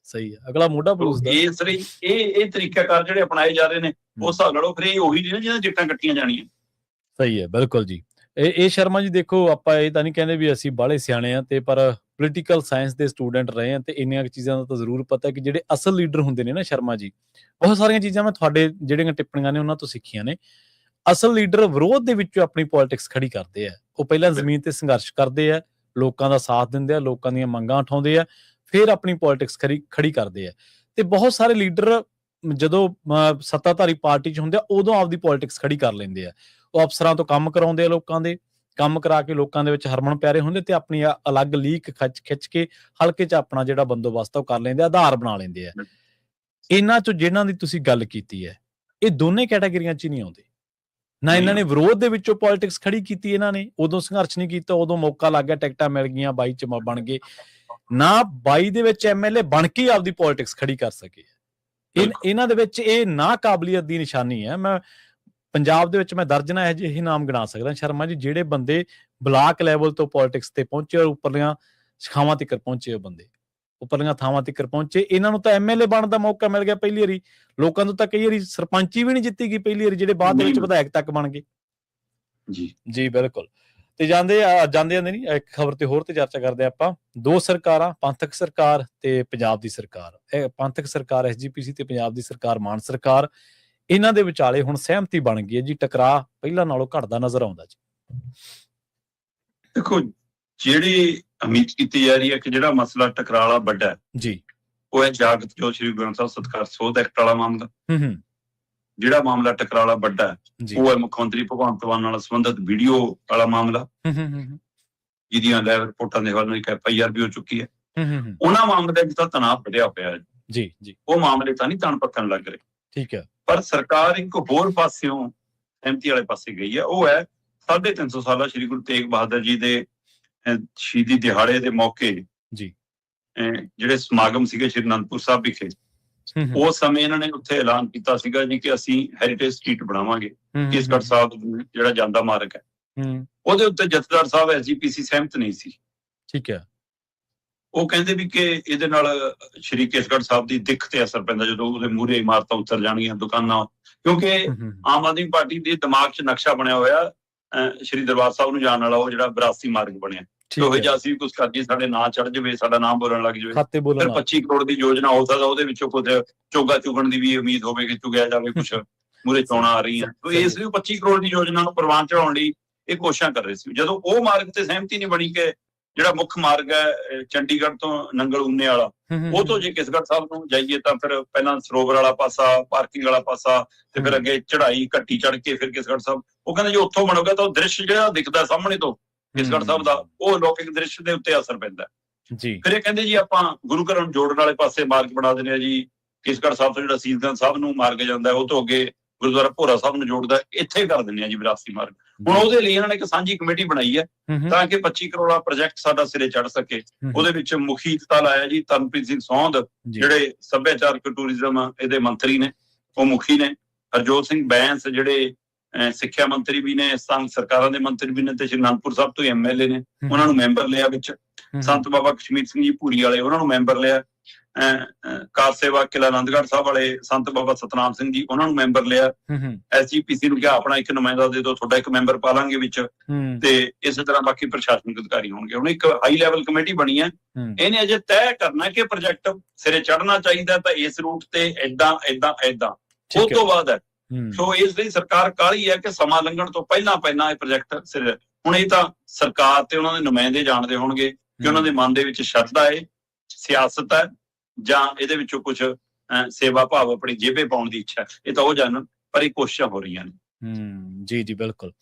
ਸਹੀ ਹੈ, ਅਗਲਾ ਮੋਢਾ ਪਰੂਸਦਾ। ਇਸ ਲਈ ਇਹ ਤਰੀਕਾਕਾਰ ਜਿਹੜੇ ਅਪਣਾਏ ਜਾ ਰਹੇ ਨੇ ਉਸ ਹਿਸਾਬ ਨਾਲ ਫਿਰ ਇਹ ਉਹੀ ਨੇ ਜਿਹਨਾਂ ਟਿਕਟਾਂ ਕੱਟੀਆਂ ਜਾਣੀਆਂ। ਸਹੀ ਹੈ, ਬਿਲਕੁਲ ਜੀ। ਇਹ ਸ਼ਰਮਾ ਜੀ ਦੇਖੋ, ਆਪਾਂ ਇਹ ਤਾਂ ਨਹੀਂ ਕਹਿੰਦੇ ਵੀ ਅਸੀਂ ਬਾਹਲੇ ਸਿਆਣੇ ਆ ਤੇ, ਪਰ ਪੋਲੀਟੀਕਲ ਸਾਇੰਸ ਦੇ ਸਟੂਡੈਂਟ ਰਹੇ ਆ ਤੇ ਇੰਨੀਆਂ ਚੀਜ਼ਾਂ ਦਾ ਤਾਂ ਜ਼ਰੂਰ ਪਤਾ ਕਿ ਜਿਹੜੇ ਅਸਲ ਲੀਡਰ ਹੁੰਦੇ ਨੇ ਨਾ ਸ਼ਰਮਾ ਜੀ, ਬਹੁਤ ਸਾਰੀਆਂ ਚੀਜ਼ਾਂ ਮੈਂ ਤੁਹਾਡੇ ਜਿਹੜੀਆਂ ਟਿੱਪਣੀਆਂ ਨੇ ਉਹਨਾਂ ਤੋਂ ਸਿੱਖੀਆਂ ਨੇ। ਅਸਲ ਲੀਡਰ ਵਿਰੋਧ ਦੇ ਵਿੱਚੋਂ ਆਪਣੀ ਪੋਲਿਟਿਕਸ ਖੜੀ ਕਰਦੇ ਆ। ਉਹ ਪਹਿਲਾਂ ਜ਼ਮੀਨ ਤੇ ਸੰਘਰਸ਼ ਕਰਦੇ ਆ, ਲੋਕਾਂ ਦਾ ਸਾਥ ਦਿੰਦੇ ਆ, ਲੋਕਾਂ ਦੀਆਂ ਮੰਗਾਂ ਉਠਾਉਂਦੇ ਆ, ਫਿਰ ਆਪਣੀ ਪੋਲਿਟਿਕਸ ਖੜੀ ਕਰਦੇ ਆ। ਤੇ ਬਹੁਤ ਸਾਰੇ ਲੀਡਰ ਜਦੋਂ ਸੱਤਾਧਾਰੀ ਪਾਰਟੀ 'ਚ ਹੁੰਦੇ ਆ ਉਦੋਂ ਆਪਦੀ ਪੋਲਿਟਿਕਸ ਖੜੀ ਕਰ ਲੈਂਦੇ ਆ। ਉਹ ਅਫਸਰਾਂ ਤੋਂ ਕੰਮ ਕਰਾਉਂਦੇ ਆ, ਲੋਕਾਂ ਦੇ ਕੰਮ ਕਰਾ ਕੇ ਲੋਕਾਂ ਦੇ ਵਿੱਚ ਹਰਮਨ ਪਿਆਰੇ ਹੁੰਦੇ ਤੇ ਆਪਣੀ ਅਲੱਗ ਲੀਕ ਖਿੱਚ ਕੇ ਹਲਕੇ 'ਚ ਆਪਣਾ ਜਿਹੜਾ ਬੰਦੋਬਸਤ ਉਹ ਕਰ ਲੈਂਦੇ ਆ, ਆਧਾਰ ਬਣਾ ਲੈਂਦੇ ਆ। ਇਹਨਾਂ 'ਚੋਂ ਜਿਹਨਾਂ ਦੀ ਤੁਸੀਂ ਗੱਲ ਕੀਤੀ ਹੈ, ਇਹ ਦੋਨੇ ਕੈਟਾਗਰੀਆਂ 'ਚ ਹੀ ਨਹੀਂ ਆਉਂਦੇ। ਨਾ ਇਹਨਾਂ ਨੇ ਵਿਰੋਧ ਦੇ ਵਿੱਚੋਂ ਪੋਲਿਟਿਕਸ ਖੜੀ ਕੀਤੀ, ਇਹਨਾਂ ਨੇ ਉਦੋਂ ਸੰਘਰਸ਼ ਨਹੀਂ ਕੀਤਾ, ਉਦੋਂ ਮੌਕਾ ਲੱਗ ਗਿਆ, ਟਿਕਟਾਂ ਮਿਲ ਗਈਆਂ, 22 'ਚ ਬਣ ਗਏ। ਨਾ 22 ਦੇ ਵਿੱਚ ਐਮਐਲਏ ਬਣ ਕੇ ਆਪਦੀ ਪੋਲਿਟਿਕਸ ਖੜੀ ਕਰ ਸਕੇ। ਇਹਨਾਂ ਦੇ ਵਿੱਚ ਇਹ ਨਾ ਕਾਬਲੀਅਤ ਦੀ ਨਿਸ਼ਾਨੀ ਹੈ। ਮੈਂ ਪੰਜਾਬ ਦੇ ਵਿੱਚ ਮੈਂ ਦਰਜਨਾਂ ਇਹੋ ਜਿਹੇ ਨਾਮ ਗਿਣਾ ਸਕਦਾ ਸ਼ਰਮਾ ਜੀ, ਜਿਹੜੇ ਬੰਦੇ ਬਲਾਕ ਲੈਵਲ ਤੋਂ ਪੋਲਿਟਿਕਸ ਤੇ ਪਹੁੰਚੇ ਔਰ ਉੱਪਰਲੀਆਂ ਸ਼ਾਖਾਵਾਂ ਤੱਕ ਪਹੁੰਚੇ। ਉਹ ਬੰਦੇ ਉੱਪਰਲੀਆਂ ਥਾਵਾਂ ਤੱਕ ਪਹੁੰਚੇ। ਇਹਨਾਂ ਨੂੰ ਤਾਂ ਐਮਐਲਏ ਬਣਨ ਦਾ ਮੌਕਾ ਮਿਲ ਗਿਆ ਪਹਿਲੀ ਵਾਰੀ, ਲੋਕਾਂ ਤੋਂ ਤਾਂ ਕਈ ਵਾਰੀ ਸਰਪੰਚੀ ਵੀ ਨਹੀਂ ਜਿੱਤੀ ਗਈ ਪਹਿਲੀ ਵਾਰੀ, ਜਿਹੜੇ ਬਾਅਦ ਦੇ ਵਿੱਚ ਵਿਧਾਇਕ ਤੱਕ ਬਣ ਗਏ। ਜੀ ਬਿਲਕੁਲ। ਤੇ ਜਾਂਦੇ ਨਹੀਂ, ਇੱਕ ਖਬਰ ਤੇ ਹੋਰ ਤੇ ਚਰਚਾ ਕਰਦੇ ਆਪਾਂ। ਦੋ ਸਰਕਾਰਾਂ, ਪੰਥਕ ਸਰਕਾਰ ਤੇ ਪੰਜਾਬ ਦੀ ਸਰਕਾਰ। ਇਹ ਪੰਥਕ ਸਰਕਾਰ ਐਸਜੀਪੀਸੀ ਤੇ ਪੰਜਾਬ ਦੀ ਸਰਕਾਰ ਮਾਨ ਸਰਕਾਰ, ਇਹਨਾਂ ਦੇ ਵਿਚਾਲੇ ਹੁਣ ਸਹਿਮਤੀ ਬਣ ਗਈ ਹੈ ਜੀ। ਟਕਰਾਅ ਪਹਿਲਾਂ ਨਾਲੋਂ ਘਟਦਾ ਨਜ਼ਰ ਆਉਂਦਾ ਜੀ। ਦੇਖੋ, ਜਿਹੜੀ ਉਮੀਦ ਕੀਤੀ ਜਾ ਰਹੀ ਹੈ ਕਿ ਜਿਹੜਾ ਮਸਲਾ ਟਕਰਾਅ ਵਾਲਾ ਵੱਡਾ ਹੈ ਜੀ, ਉਹ ਹੈ ਜਾਗਤ ਜੋਤ ਸ੍ਰੀ ਗੁਰੂ ਗ੍ਰੰਥ ਸਾਹਿਬ ਸਤਿਕਾਰ ਸੋਧ ਐਕਟ ਵਾਲਾ ਮਾਮਲਾ। ਜਿਹੜਾ ਮਾਮਲਾ ਟਕਰਾਅ ਵਾਲਾ ਵੱਡਾ ਹੈ ਉਹ ਹੈ ਮੁੱਖ ਮੰਤਰੀ ਭਗਵੰਤ ਮਾਨ ਨਾਲ ਸੰਬੰਧਿਤ ਵੀਡੀਓ ਵਾਲਾ ਮਾਮਲਾ, ਜਿਹਦੀਆਂ ਲੈਬ ਰਿਪੋਰਟਾਂ ਦੇ ਹਵਾਲੇ ਇੱਕ FIR ਵੀ ਹੋ ਚੁੱਕੀ ਹੈ। ਉਹਨਾਂ ਮਾਮਲੇ ਵਿੱਚ ਤਾਂ ਤਣਾਅ ਵਧਿਆ ਹੋਇਆ ਜੀ। ਉਹ ਮਾਮਲੇ ਤਾਂ ਨਹੀਂ ਤਣ ਪੱਕਣ ਲੱਗ ਰਹੇ। ਠੀਕ ਹੈ। ਪਰ ਸਰਕਾਰ ਇੱਕ ਹੋਰ ਪਾਸਿਓਂ ਸਹਿਮਤੀ ਵਾਲੇ ਪਾਸੇ ਗਈ ਹੈ। ਉਹ ਹੈ 350 ਸਾਲਾ ਸ਼੍ਰੀ ਗੁਰੂ ਤੇਗ ਬਹਾਦਰ ਜੀ ਦੇ ਸ਼ਹੀਦੀ ਦਿਹਾੜੇ ਦੇ ਮੌਕੇ ਜੀ ਜਿਹੜੇ ਸਮਾਗਮ ਸੀਗੇ ਸ਼੍ਰੀ ਅਨੰਦਪੁਰ ਸਾਹਿਬ ਵਿਖੇ, ਉਸ ਸਮੇਂ ਇਹਨਾਂ ਨੇ ਉੱਥੇ ਐਲਾਨ ਕੀਤਾ ਸੀਗਾ ਜੀ ਕਿ ਅਸੀਂ ਹੈਰੀਟੇਜ ਸਟਰੀਟ ਬਣਾਵਾਂਗੇ। ਕੇਸਗੜ੍ਹ ਸਾਹਿਬ ਜਿਹੜਾ ਜਾਂਦਾ ਮਾਰਗ ਹੈ, ਉਹਦੇ ਉੱਤੇ ਜਥੇਦਾਰ ਸਾਹਿਬ ਐਸਜੀਪੀਸੀ ਸਹਿਮਤ ਨਹੀਂ ਸੀ। ਠੀਕ ਹੈ। ਉਹ ਕਹਿੰਦੇ ਵੀ ਕਿ ਇਹਦੇ ਨਾਲ ਸ਼੍ਰੀ ਕੇਸਗੜ੍ਹ ਸਾਹਿਬ ਦੀ ਦਿੱਖ ਤੇ ਅਸਰ ਪੈਂਦਾ, ਜਦੋਂ ਉਹਦੇ ਮੂਹਰੇ ਇਮਾਰਤਾਂ ਉਤਰ ਜਾਣਗੀਆਂ, ਦੁਕਾਨਾਂ, ਕਿਉਂਕਿ ਆਮ ਆਦਮੀ ਪਾਰਟੀ ਦੇ ਦਿਮਾਗ 'ਚ ਨਕਸ਼ਾ ਬਣਿਆ ਹੋਇਆ ਸ਼੍ਰੀ ਦਰਬਾਰ ਸਾਹਿਬ ਨੂੰ ਜਾਣ ਵਾਲਾ ਉਹ ਜਿਹੜਾ 82 ਮਾਰਗ ਬਣਿਆ, ਉਹ ਜਿਹਾ ਅਸੀਂ ਵੀ ਕੁਝ ਕਰ ਜੀ, ਸਾਡੇ ਨਾਂ ਚੜ ਜਾਵੇ, ਸਾਡਾ ਨਾਮ ਬੋਲਣ ਲੱਗ ਜਾਵੇ, ਫਿਰ 25 ਕਰੋੜ ਦੀ ਯੋਜਨਾ ਹੋ ਸਕਦਾ ਉਹਦੇ ਵਿੱਚੋਂ ਕੁਝ ਚੋਗਾ ਚੁਗਣ ਦੀ ਵੀ ਉਮੀਦ ਹੋਵੇ ਕਿ ਚੁਗਿਆ ਜਾਵੇ, ਕੁਝ ਮੂਰੇ ਚੋਣਾਂ ਆ ਰਹੀਆਂ, ਇਸ ਲਈ 25 ਕਰੋੜ ਦੀ ਯੋਜਨਾ ਨੂੰ ਪ੍ਰਵਾਨ ਚੜਾਉਣ ਲਈ ਇਹ ਕੋਸ਼ਿਸ਼ਾਂ ਕਰ ਰਹੇ ਸੀ। ਜਦੋਂ ਉਹ ਮਾਰਗ ਤੇ ਸਹਿਮਤੀ ਨਹੀਂ ਬਣੀ ਕਿ ਜਿਹੜਾ ਮੁੱਖ ਮਾਰਗ ਹੈ ਚੰਡੀਗੜ੍ਹ ਤੋਂ ਨੰਗਲ ਊਨੇ ਵਾਲਾ, ਉਹ ਤੋਂ ਜੇ ਕਿਸ਼ਨਗੜ੍ਹ ਸਾਹਿਬ ਨੂੰ ਜਾਈਏ ਤਾਂ ਫਿਰ ਪਹਿਲਾਂ ਸਰੋਵਰ ਵਾਲਾ ਪਾਸਾ, ਪਾਰਕਿੰਗ ਵਾਲਾ ਪਾਸਾ, ਤੇ ਫਿਰ ਅੱਗੇ ਚੜ੍ਹਾਈ ਘੱਟੀ ਚੜ੍ਹ ਕੇ ਫਿਰ ਕਿਸ਼ਨਗੜ੍ਹ ਸਾਹਿਬ, ਉਹ ਕਹਿੰਦੇ ਜੇ ਉੱਥੋਂ ਬਣੂਗਾ ਤਾਂ ਉਹ ਦ੍ਰਿਸ਼ ਜਿਹੜਾ ਦਿਖਦਾ ਸਾਹਮਣੇ ਤੋਂ ਕਿਸ਼ਨਗੜ੍ਹ ਸਾਹਿਬ ਦਾ, ਉਹ ਲੌਕਿਕ ਦ੍ਰਿਸ਼ ਦੇ ਉੱਤੇ ਅਸਰ ਪੈਂਦਾ ਜੀ। ਫਿਰ ਇਹ ਕਹਿੰਦੇ ਜੀ ਆਪਾਂ ਗੁਰੂ ਘਰਾਂ ਨੂੰ ਜੋੜਨ ਵਾਲੇ ਪਾਸੇ ਮਾਰਗ ਬਣਾ ਦਿੰਦੇ ਆ ਜੀ, ਕਿਸ਼ਨਗੜ੍ਹ ਸਾਹਿਬ ਤੋਂ ਜਿਹੜਾ ਸੀਸਗੰਜ ਸਾਹਿਬ ਨੂੰ ਮਾਰਗ ਜਾਂਦਾ ਉਹ ਤੋਂ ਅੱਗੇ ਗੁਰਦੁਆਰਾ ਭੋਰਾ ਸਾਹਿਬ ਨੂੰ ਜੋੜਦਾ, ਇੱਥੇ ਕਰ ਦਿੰਦੇ ਆ ਜੀ 82 ਮਾਰਗ। ਹੁਣ ਉਹਦੇ ਲਈ ਇਹਨਾਂ ਨੇ ਇੱਕ ਸਾਂਝੀ ਕਮੇਟੀ ਬਣਾਈ ਹੈ ਤਾਂ ਕਿ 25 ਕਰੋੜ ਦਾ ਪ੍ਰੋਜੈਕਟ ਸਾਡਾ ਸਿਰੇ ਚੜ ਸਕੇ। ਉਹਦੇ ਵਿੱਚ ਮੁਖੀ ਹਿੱਸਾ ਲਾਇਆ ਜੀ ਤਰਨਪ੍ਰੀਤ ਸਿੰਘ ਸੌਂਦ, ਜਿਹੜੇ ਸੱਭਿਆਚਾਰਕ ਟੂਰਿਜ਼ਮ ਇਹਦੇ ਮੰਤਰੀ ਨੇ, ਉਹ ਮੁਖੀ ਨੇ। ਹਰਜੋਤ ਸਿੰਘ ਬੈਂਸ ਜਿਹੜੇ ਸਿੱਖਿਆ ਮੰਤਰੀ ਵੀ ਨੇ, ਸੰਘ ਸਰਕਾਰਾਂ ਦੇ ਮੰਤਰੀ ਵੀ ਨੇ, ਤੇ ਸ਼੍ਰੀ ਅਨੰਦਪੁਰ ਸਾਹਿਬ ਤੋਂ MLA ਨੇ, ਉਹਨਾਂ ਨੂੰ ਮੈਂਬਰ ਲਿਆ ਵਿੱਚ। ਸੰਤ ਬਾਬਾ ਕਸ਼ਮੀਰ ਸਿੰਘ ਜੀ ਭੂਰੀ ਵਾਲੇ, ਉਹਨਾਂ ਨੂੰ ਮੈਂਬਰ ਲਿਆ। ਕਾਰ ਸੇਵਾ ਕਿਲ੍ਹਾ ਆਨੰਦਗੜ੍ਹ ਸਾਹਿਬ ਵਾਲੇ ਸੰਤ ਬਾਬਾ ਸਤਨਾਮ ਸਿੰਘ ਜੀ, ਉਹਨਾਂ ਨੂੰ ਮੈਂਬਰ ਲਿਆ। SGPC ਨੂੰ ਕਿਹਾ ਆਪਣਾ ਇੱਕ ਨੁਮਾਇੰਦਾ ਦੇ ਦਿਓ, ਤੁਹਾਡਾ ਇੱਕ ਮੈਂਬਰ ਪਾ ਲਾਂਗੇ ਵਿੱਚ, ਤੇ ਇਸੇ ਤਰ੍ਹਾਂ ਬਾਕੀ ਪ੍ਰਸ਼ਾਸਨਿਕ ਅਧਿਕਾਰੀ ਹੋਣਗੇ। ਹੁਣ ਇੱਕ ਹਾਈ ਲੈਵਲ ਕਮੇਟੀ ਬਣੀ ਹੈ, ਇਹਨੇ ਅਜੇ ਤੈਅ ਕਰਨਾ ਕਿ ਪ੍ਰੋਜੈਕਟ ਸਿਰੇ ਚੜ੍ਹਨਾ ਚਾਹੀਦਾ ਤਾਂ ਇਸ ਰੂਟ ਤੇ ਏਦਾਂ ਏਦਾਂ ਏਦਾਂ, ਉਹ ਤੋਂ ਬਾਅਦ ਹੈ। ਸੋ ਇਸ ਲਈ ਸਰਕਾਰ ਕਾਹਲੀ ਹੈ ਕਿ ਸਮਾਂ ਲੰਘਣ ਤੋਂ ਪਹਿਲਾਂ ਇਹ ਪ੍ਰੋਜੈਕਟ ਸਿਰੇ। ਹੁਣ ਇਹ ਤਾਂ ਸਰਕਾਰ ਤੇ ਉਹਨਾਂ ਦੇ ਨੁਮਾਇੰਦੇ ਜਾਣਦੇ ਹੋਣਗੇ ਕਿ ਉਹਨਾਂ ਦੇ ਮਨ ਦੇ ਵਿੱਚ ਸ਼ਰਧਾ ਹੈ, ਸਿਆਸਤ ਹੈ, ਜਾਂ ਇਹਦੇ ਵਿੱਚੋਂ ਕੁਝ ਸੇਵਾ ਭਾਵ ਆਪਣੀ ਜੇਬੇ ਪਾਉਣ ਦੀ ਇੱਛਾ, ਇਹ ਤਾਂ ਉਹ ਜਾਣਨ, ਪਰ ਇਹ ਕੋਸ਼ਿਸ਼ਾਂ ਹੋ ਰਹੀਆਂ ਨੇ। ਜੀ ਜੀ ਬਿਲਕੁਲ।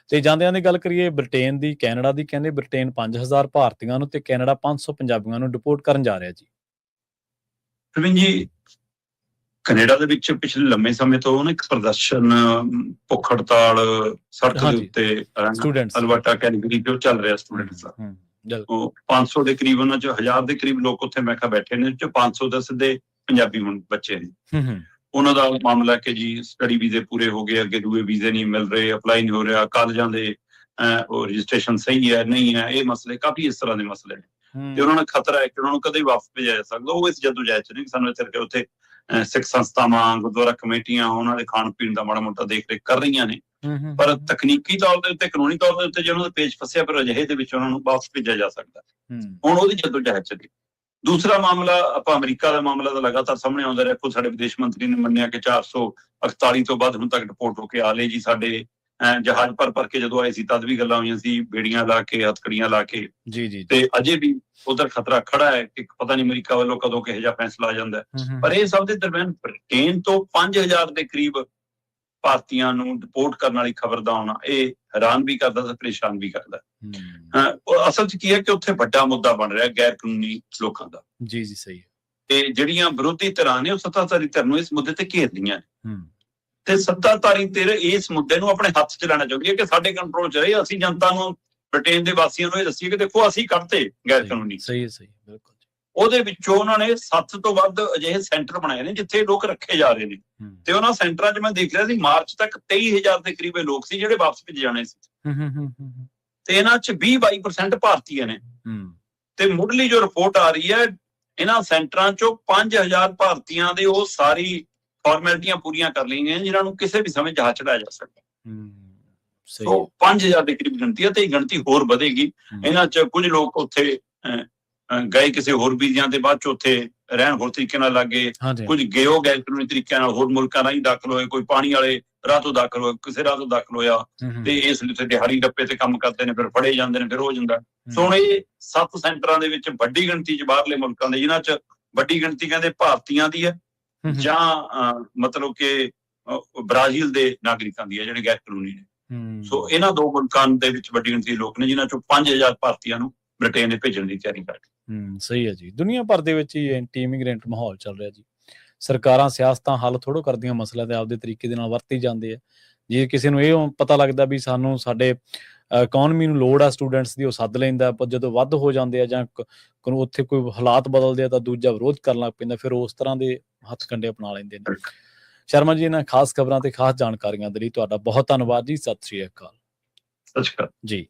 ਤੇ ਜਾਂਦਿਆਂ ਦੀ ਗੱਲ ਕਰੀਏ ਬ੍ਰਿਟੇਨ ਦੀ, ਕੈਨੇਡਾ ਦੀ, ਕਹਿੰਦੇ ਬ੍ਰਿਟੇਨ 5000 ਭਾਰਤੀਆਂ ਨੂੰ ਤੇ ਕੈਨੇਡਾ 500 ਪੰਜਾਬੀਆਂ ਨੂੰ ਡਿਪੋਰਟ ਕਰਨ ਜਾ ਰਿਹਾ ਜੀ। ਪ੍ਰਵੀਨ ਜੀ, ਕੈਨੇਡਾ ਦੇ ਵਿੱਚ ਪਿਛਲੇ ਲੰਮੇ ਸਮੇਂ ਤੋਂ ਇੱਕ ਪ੍ਰਦਰਸ਼ਨ, ਭੁੱਖ ਹੜਤਾਲ ਸੜਕ ਦੇ ਉੱਤੇ ਅਲਬਰਟਾ ਕੈਲਗਰੀ ਜੋ ਚੱਲ ਰਿਹਾ ਸਟੂਡੈਂਟਸ ਦਾ, ਉਹ 500 ਦੇ ਕਰੀਬ, ਉਹਨਾਂ ਚ 1000 ਦੇ ਕਰੀਬ ਲੋਕ ਉੱਥੇ ਮੈਂ ਕਿਹਾ ਬੈਠੇ ਨੇ, 500 ਦਾ ਸਿੱਧੇ ਪੰਜਾਬੀ ਬੱਚੇ ਨੇ। ਉਹਨਾਂ ਦਾ ਮਾਮਲਾ ਕਿ ਜੀ ਸਟੱਡੀ ਵੀਜ਼ੇ ਪੂਰੇ ਹੋ ਗਏ, ਅੱਗੇ ਦੂਏ ਵੀਜ਼ੇ ਨਹੀਂ ਮਿਲ ਰਹੇ, ਅਪਲਾਈ ਨਹੀਂ ਹੋ ਰਿਹਾ, ਕਾਲਜਾਂ ਦੇ ਉਹ ਰਜਿਸਟ੍ਰੇਸ਼ਨ ਸਹੀ ਹੈ ਨਹੀਂ ਹੈ, ਇਹ ਮਸਲੇ ਕਾਫੀ ਇਸ ਤਰ੍ਹਾਂ ਦੇ ਮਸਲੇ ਨੇ, ਤੇ ਉਹਨਾਂ ਨੂੰ ਖਤਰਾ ਹੈ ਕਿ ਉਹਨਾਂ ਨੂੰ ਕਦੇ ਵਾਪਸ ਭੇਜਿਆ ਜਾ ਸਕਦਾ। ਉਹ ਇਸ ਜਦੋਜਹਿਦ ਚ ਨਹੀਂ, ਸਾਨੂੰ ਇੱਥੇ ਉੱਥੇ ਸਿੱਖ ਸੰਸਥਾਵਾਂ, ਗੁਰਦੁਆਰਾ ਕਮੇਟੀਆਂ ਉਹਨਾਂ ਦੇ ਖਾਣ ਪੀਣ ਦਾ ਮਾੜਾ ਮੋਟਾ ਦੇਖ ਰੇਖ ਕਰ ਰਹੀਆਂ ਨੇ, ਪਰ ਤਕਨੀਕੀ ਤੌਰ ਦੇ ਉੱਤੇ, ਕਾਨੂੰਨੀ ਤੌਰ ਦੇ ਉੱਤੇ ਜੇ ਉਹਨਾਂ ਦਾ ਪੇਚ ਫਸਿਆ ਫਿਰ ਅਜਿਹੇ ਦੇ ਵਿੱਚ ਉਹਨਾਂ ਨੂੰ ਵਾਪਸ ਭੇਜਿਆ ਜਾ ਸਕਦਾ। ਹੁਣ ਉਹਦੀ ਜਦੋਜਹਿਦ ਚੱਲੀ। ਦੂਸਰਾ ਮਾਮਲਾ ਆਪਾਂ ਅਮਰੀਕਾ ਦਾ ਮਾਮਲਾ ਤਾਂ ਲਗਾਤਾਰ ਸਾਹਮਣੇ ਆਉਂਦਾ ਰਿਹਾ। ਖੁਦ ਸਾਡੇ ਵਿਦੇਸ਼ ਮੰਤਰੀ ਨੇ ਮੰਨਿਆ ਕਿ 448 ਤੋਂ ਵੱਧ ਹੁਣ ਤੱਕ ਡਿਪੋਰਟ ਹੋ ਕੇ ਆ ਲਏ ਜੀ ਸਾਡੇ ਜਹਾਜ਼ ਭਰ ਕੇ ਜਦੋਂ ਆਏ ਸੀ ਤਦ ਵੀ ਗੱਲਾਂ ਹੋਈਆਂ ਸੀ, ਬੇੜੀਆਂ ਲਾ ਕੇ, ਹਥਕੜੀਆਂ ਲਾ ਕੇ ਜੀ, ਤੇ ਅਜੇ ਵੀ ਉਧਰ ਖਤਰਾ ਖੜਾ ਹੈ ਕਿ ਪਤਾ ਨਹੀਂ ਅਮਰੀਕਾ ਵੱਲੋਂ ਕਦੋਂ ਕਿਹੋ ਜਿਹਾ ਫੈਸਲਾ ਆ ਜਾਂਦਾ। ਪਰ ਇਹ ਸਭ ਦੇ ਦਰਮਿਆਨ ਬ੍ਰਿਟੇਨ ਤੋਂ 5000 ਦੇ ਕਰੀਬ ਭਾਰਤੀਆਂ ਨੂੰ ਡਿਪੋਰਟ ਕਰਨ ਵਾਲੀ ਖਬਰ ਦਾ ਆਉਣਾ ਇਹ ਹੈਰਾਨ ਵੀ ਕਰਦਾ ਤੇ ਪਰੇਸ਼ਾਨ ਵੀ ਕਰਦਾ। ਅਸਲ ਚ ਕੀ ਹੈ ਕਿ ਉੱਥੇ ਵੱਡਾ ਮੁੱਦਾ ਬਣ ਰਿਹਾ ਗੈਰ ਕਾਨੂੰਨੀ ਲੋਕਾਂ ਦਾ। ਜੀ ਸਹੀ ਹੈ। ਤੇ ਜਿਹੜੀਆਂ ਵਿਰੋਧੀ ਧਿਰਾਂ ਨੇ ਉਹ ਸੱਤਾਧਾਰੀ ਧਿਰ ਨੂੰ ਇਸ ਮੁੱਦੇ ਤੇ ਘੇਰਦੀਆਂ ਨੇ, ਤੇ ਸੱਤਾਧਾਰੀ ਧਿਰ ਇਸ ਮੁੱਦੇ ਨੂੰ ਆਪਣੇ ਹੱਥ ਚ ਲੈਣਾ ਚਾਹੁੰਦੀ ਹੈ ਕਿ ਸਾਡੇ ਕੰਟਰੋਲ ਚ ਰਹੇ, ਅਸੀਂ ਜਨਤਾ ਨੂੰ, ਬ੍ਰਿਟੇਨ ਦੇ ਵਾਸੀਆਂ ਨੂੰ ਇਹ ਦੱਸੀਏ ਕਿ ਦੇਖੋ ਅਸੀਂ ਕੱਢਤੇ ਗੈਰ ਕਾਨੂੰਨੀ। ਸਹੀ ਬਿਲਕੁਲ। ਉਹਦੇ ਵਿੱਚੋਂ ਉਹਨਾਂ ਨੇ 7 ਤੋਂ ਵੱਧ ਅਜਿਹੇ ਸੈਂਟਰ ਬਣਾਏ ਨੇ ਜਿੱਥੇ ਲੋਕ ਰੱਖੇ ਜਾ ਰਹੇ ਨੇ, ਤੇ ਉਹਨਾਂ ਸੈਂਟਰਾਂ 'ਚ ਮੈਂ ਦੇਖ ਰਿਹਾ ਸੀ ਮਾਰਚ ਤੱਕ 23000 ਦੇ ਕਰੀਬ ਲੋਕ ਸੀ ਜਿਹੜੇ ਵਾਪਸ ਭੇਜੇ ਜਾਣੇ ਸੀ, ਤੇ ਇਹਨਾਂ 'ਚ 20-22% ਭਾਰਤੀ ਨੇ। ਤੇ ਮੁੱਢਲੀ ਜੋ ਰਿਪੋਰਟ ਆ ਰਹੀ ਹੈ ਇਹਨਾਂ ਸੈਂਟਰਾਂ 'ਚੋਂ 5000 ਭਾਰਤੀਆਂ ਦੇ ਉਹ ਸਾਰੀ ਫਾਰਮੈਲਿਟੀਆਂ ਪੂਰੀਆਂ ਕਰ ਲਈਆਂ ਜਿਹਨਾਂ ਨੂੰ ਕਿਸੇ ਵੀ ਸਮੇਂ ਜਹਾਜ਼ ਚੜਾਇਆ ਜਾ ਸਕਦਾ। 5000 ਦੇ ਕਰੀਬ ਗਿਣਤੀ ਹੈ, ਤੇ ਇਹ ਗਿਣਤੀ ਹੋਰ ਵਧੇਗੀ। ਇਹਨਾਂ 'ਚ ਕੁਝ ਲੋਕ ਉੱਥੇ ਗਏ ਕਿਸੇ ਹੋਰ ਵੀਜ਼ਿਆਂ ਦੇ ਬਾਅਦ ਚ ਉੱਥੇ ਰਹਿਣ ਹੋਰ ਤਰੀਕੇ ਨਾਲ ਲੱਗ ਗਏ, ਕੁਝ ਗਏ ਗੈਰ ਕਾਨੂੰਨੀ ਤਰੀਕਿਆਂ ਨਾਲ ਹੋਰ ਮੁਲਕਾਂ ਰਾਹੀਂ ਦਾਖਲ ਹੋਏ, ਕੋਈ ਪਾਣੀ ਵਾਲੇ ਰਾਹ ਤੋਂ ਦਾਖਲ ਹੋਇਆ, ਕਿਸੇ ਰਾਹ ਤੋਂ ਦਾਖਲ ਹੋਇਆ, ਤੇ ਇਸ ਲਈ ਉੱਥੇ ਦਿਹਾੜੀ ਡੱਪੇ ਤੇ ਕੰਮ ਕਰਦੇ ਨੇ, ਫਿਰ ਫੜੇ ਜਾਂਦੇ ਨੇ, ਫਿਰ ਹੋ ਜਾਂਦਾ। ਸੋ ਹੁਣ ਇਹ 7 ਸੈਂਟਰਾਂ ਦੇ ਵਿੱਚ ਵੱਡੀ ਗਿਣਤੀ ਚ ਬਾਹਰਲੇ ਮੁਲਕਾਂ ਦੇ, ਜਿਨ੍ਹਾਂ ਚ ਵੱਡੀ ਗਿਣਤੀ ਕਹਿੰਦੇ ਭਾਰਤੀਆਂ ਦੀ ਹੈ ਜਾਂ ਮਤਲਬ ਕਿ ਬ੍ਰਾਜ਼ੀਲ ਦੇ ਨਾਗਰਿਕਾਂ ਦੀ ਹੈ ਜਿਹੜੇ ਗੈਰ ਕਾਨੂੰਨੀ ਨੇ। ਸੋ ਇਹਨਾਂ 2 ਮੁਲਕਾਂ ਦੇ ਵਿੱਚ ਵੱਡੀ ਗਿਣਤੀ ਲੋਕ ਨੇ ਜਿਨ੍ਹਾਂ ਚੋਂ 5000 ਭਾਰਤੀਆਂ ਨੂੰ ਬ੍ਰਿਟੇਨ ਦੇ ਭੇਜਣ ਦੀ ਤਿਆਰੀ ਕਰ ਰਹੀ। ਸਹੀ ਹੈ ਜੀ। ਦੁਨੀਆ ਭਰ ਦੇ ਵਿੱਚ ਹੀ ਐਂਟੀ ਇਮੀਗ੍ਰੈਂਟ ਮਾਹੌਲ ਚੱਲ ਰਿਹਾ ਜੀ। ਸਰਕਾਰਾਂ ਸਿਆਸਤਾਂ ਹੱਲ ਥੋੜ੍ਹਾ ਕਰਦੀਆਂ, ਮਸਲਿਆਂ ਤੇ ਆਪਦੇ ਤਰੀਕੇ ਦੇ ਨਾਲ ਵਰਤੀ ਜਾਂਦੇ ਆ। ਜੇ ਕਿਸੇ ਨੂੰ ਇਹ ਪਤਾ ਲੱਗਦਾ ਵੀ ਸਾਨੂੰ ਸਾਡੇ ਇਕਨੋਮੀ ਨੂੰ ਲੋੜ ਆ ਸਟੂਡੈਂਟਸ ਦੀ, ਉਹ ਸੱਦ ਲੈਂਦਾ, ਪਰ ਜਦੋਂ ਵੱਧ ਹੋ ਜਾਂਦੇ ਆ ਜਾਂ ਉੱਥੇ ਕੋਈ ਹਾਲਾਤ ਬਦਲਦੇ ਆ ਤਾਂ ਦੂਜਾ ਵਿਰੋਧ ਕਰਨ ਲੱਗ ਪੈਂਦਾ, ਫਿਰ ਉਸ ਤਰ੍ਹਾਂ ਦੇ ਹੱਥ ਕੰਡੇ ਅਪਣਾ ਲੈਂਦੇ ਨੇ। ਸ਼ਰਮਾ ਜੀ, ਇਹਨਾਂ ਖਾਸ ਖਬਰਾਂ ਤੇ ਖਾਸ ਜਾਣਕਾਰੀਆਂ ਦੇ ਲਈ ਤੁਹਾਡਾ ਬਹੁਤ ਧੰਨਵਾਦ ਜੀ। ਸਤਿ ਸ਼੍ਰੀ ਅਕਾਲ। ਸਤਿ ਸ਼੍ਰੀ ਅਕਾਲ ਜੀ।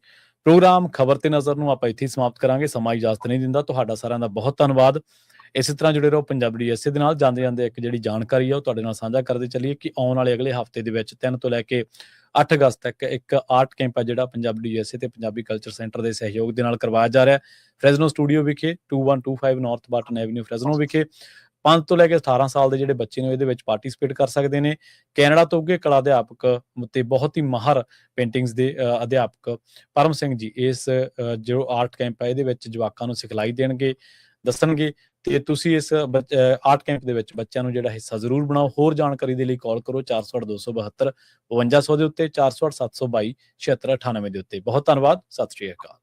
ਪ੍ਰੋਗਰਾਮ ਖਬਰ ਤੇ ਨਜ਼ਰ ਨੂੰ ਆਪਾਂ ਇੱਥੇ ਹੀ ਸਮਾਪਤ ਕਰਾਂਗੇ, ਸਮਾਂ ਇਜਾਜ਼ਤ ਨਹੀਂ ਦਿੰਦਾ। ਤੁਹਾਡਾ ਸਾਰਿਆਂ ਦਾ ਬਹੁਤ ਧੰਨਵਾਦ। ਇਸੇ ਤਰ੍ਹਾਂ ਜੁੜੇ ਰਹੋ ਪੰਜਾਬੀ DSA ਦੇ ਨਾਲ। ਜਾਂਦੇ ਇੱਕ ਜਿਹੜੀ ਜਾਣਕਾਰੀ ਆ ਉਹ ਤੁਹਾਡੇ ਨਾਲ ਸਾਂਝਾ ਕਰਦੇ ਚੱਲੀਏ ਕਿ ਆਉਣ ਵਾਲੇ ਅਗਲੇ ਹਫ਼ਤੇ ਦੇ ਵਿੱਚ 3 ਤੋਂ ਲੈ ਕੇ 8 ਅਗਸਤ ਤੱਕ ਇੱਕ ਆਰਟ ਕੈਂਪ ਹੈ ਜਿਹੜਾ ਪੰਜਾਬੀ USA ਤੇ ਪੰਜਾਬੀ ਕਲਚਰ ਸੈਂਟਰ ਦੇ ਸਹਿਯੋਗ ਦੇ ਨਾਲ ਕਰਵਾਇਆ ਜਾ ਰਿਹਾ ਹੈ ਫ੍ਰੈਜ਼ਨੋ ਸਟੂਡੀਓ ਵਿਖੇ 2125 ਨਾਰਥ ਬਾਟਨ ਐਵਨਿਊ ਫ੍ਰੈਜ਼ਨੋ ਵਿਖੇ। 5 ਤੋਂ ਲੈ ਕੇ 18 ਸਾਲ ਦੇ ਜਿਹੜੇ ਬੱਚੇ ਨੇ ਇਹਦੇ ਵਿੱਚ ਪਾਰਟਿਸਿਪੇਟ ਕਰ ਸਕਦੇ ਨੇ। ਕੈਨੇਡਾ ਤੋਂ ਉੱਘੇ ਕਲਾ ਅਧਿਆਪਕ ਤੇ ਬਹੁਤ ਹੀ ਮਾਹਰ ਪੇਂਟਿੰਗਸ ਦੇ ਅਧਿਆਪਕ ਪਰਮ ਸਿੰਘ ਜੀ ਇਸ ਜੋ ਆਰਟ ਕੈਂਪ ਹੈ ਇਹਦੇ ਵਿੱਚ ਜਵਾਕਾਂ ਨੂੰ ਸਿਖਲਾਈ ਦੇਣਗੇ, ਦੱਸਣਗੇ ਤੇ ਤੁਸੀਂ ਇਸ ਆਰਟ ਕੈਂਪ ਦੇ ਵਿੱਚ ਬੱਚਿਆਂ ਨੂੰ ਜਿਹੜਾ ਹਿੱਸਾ ਜ਼ਰੂਰ ਬਣਾਓ। ਹੋਰ ਜਾਣਕਾਰੀ ਦੇ ਲਈ ਕਾਲ ਕਰੋ 408 272 5200 ਦੇ ਉੱਤੇ, 408 722 7698 ਦੇ ਉੱਤੇ। ਬਹੁਤ ਧੰਨਵਾਦ। ਸਤਿ ਸ਼੍ਰੀ ਅਕਾਲ।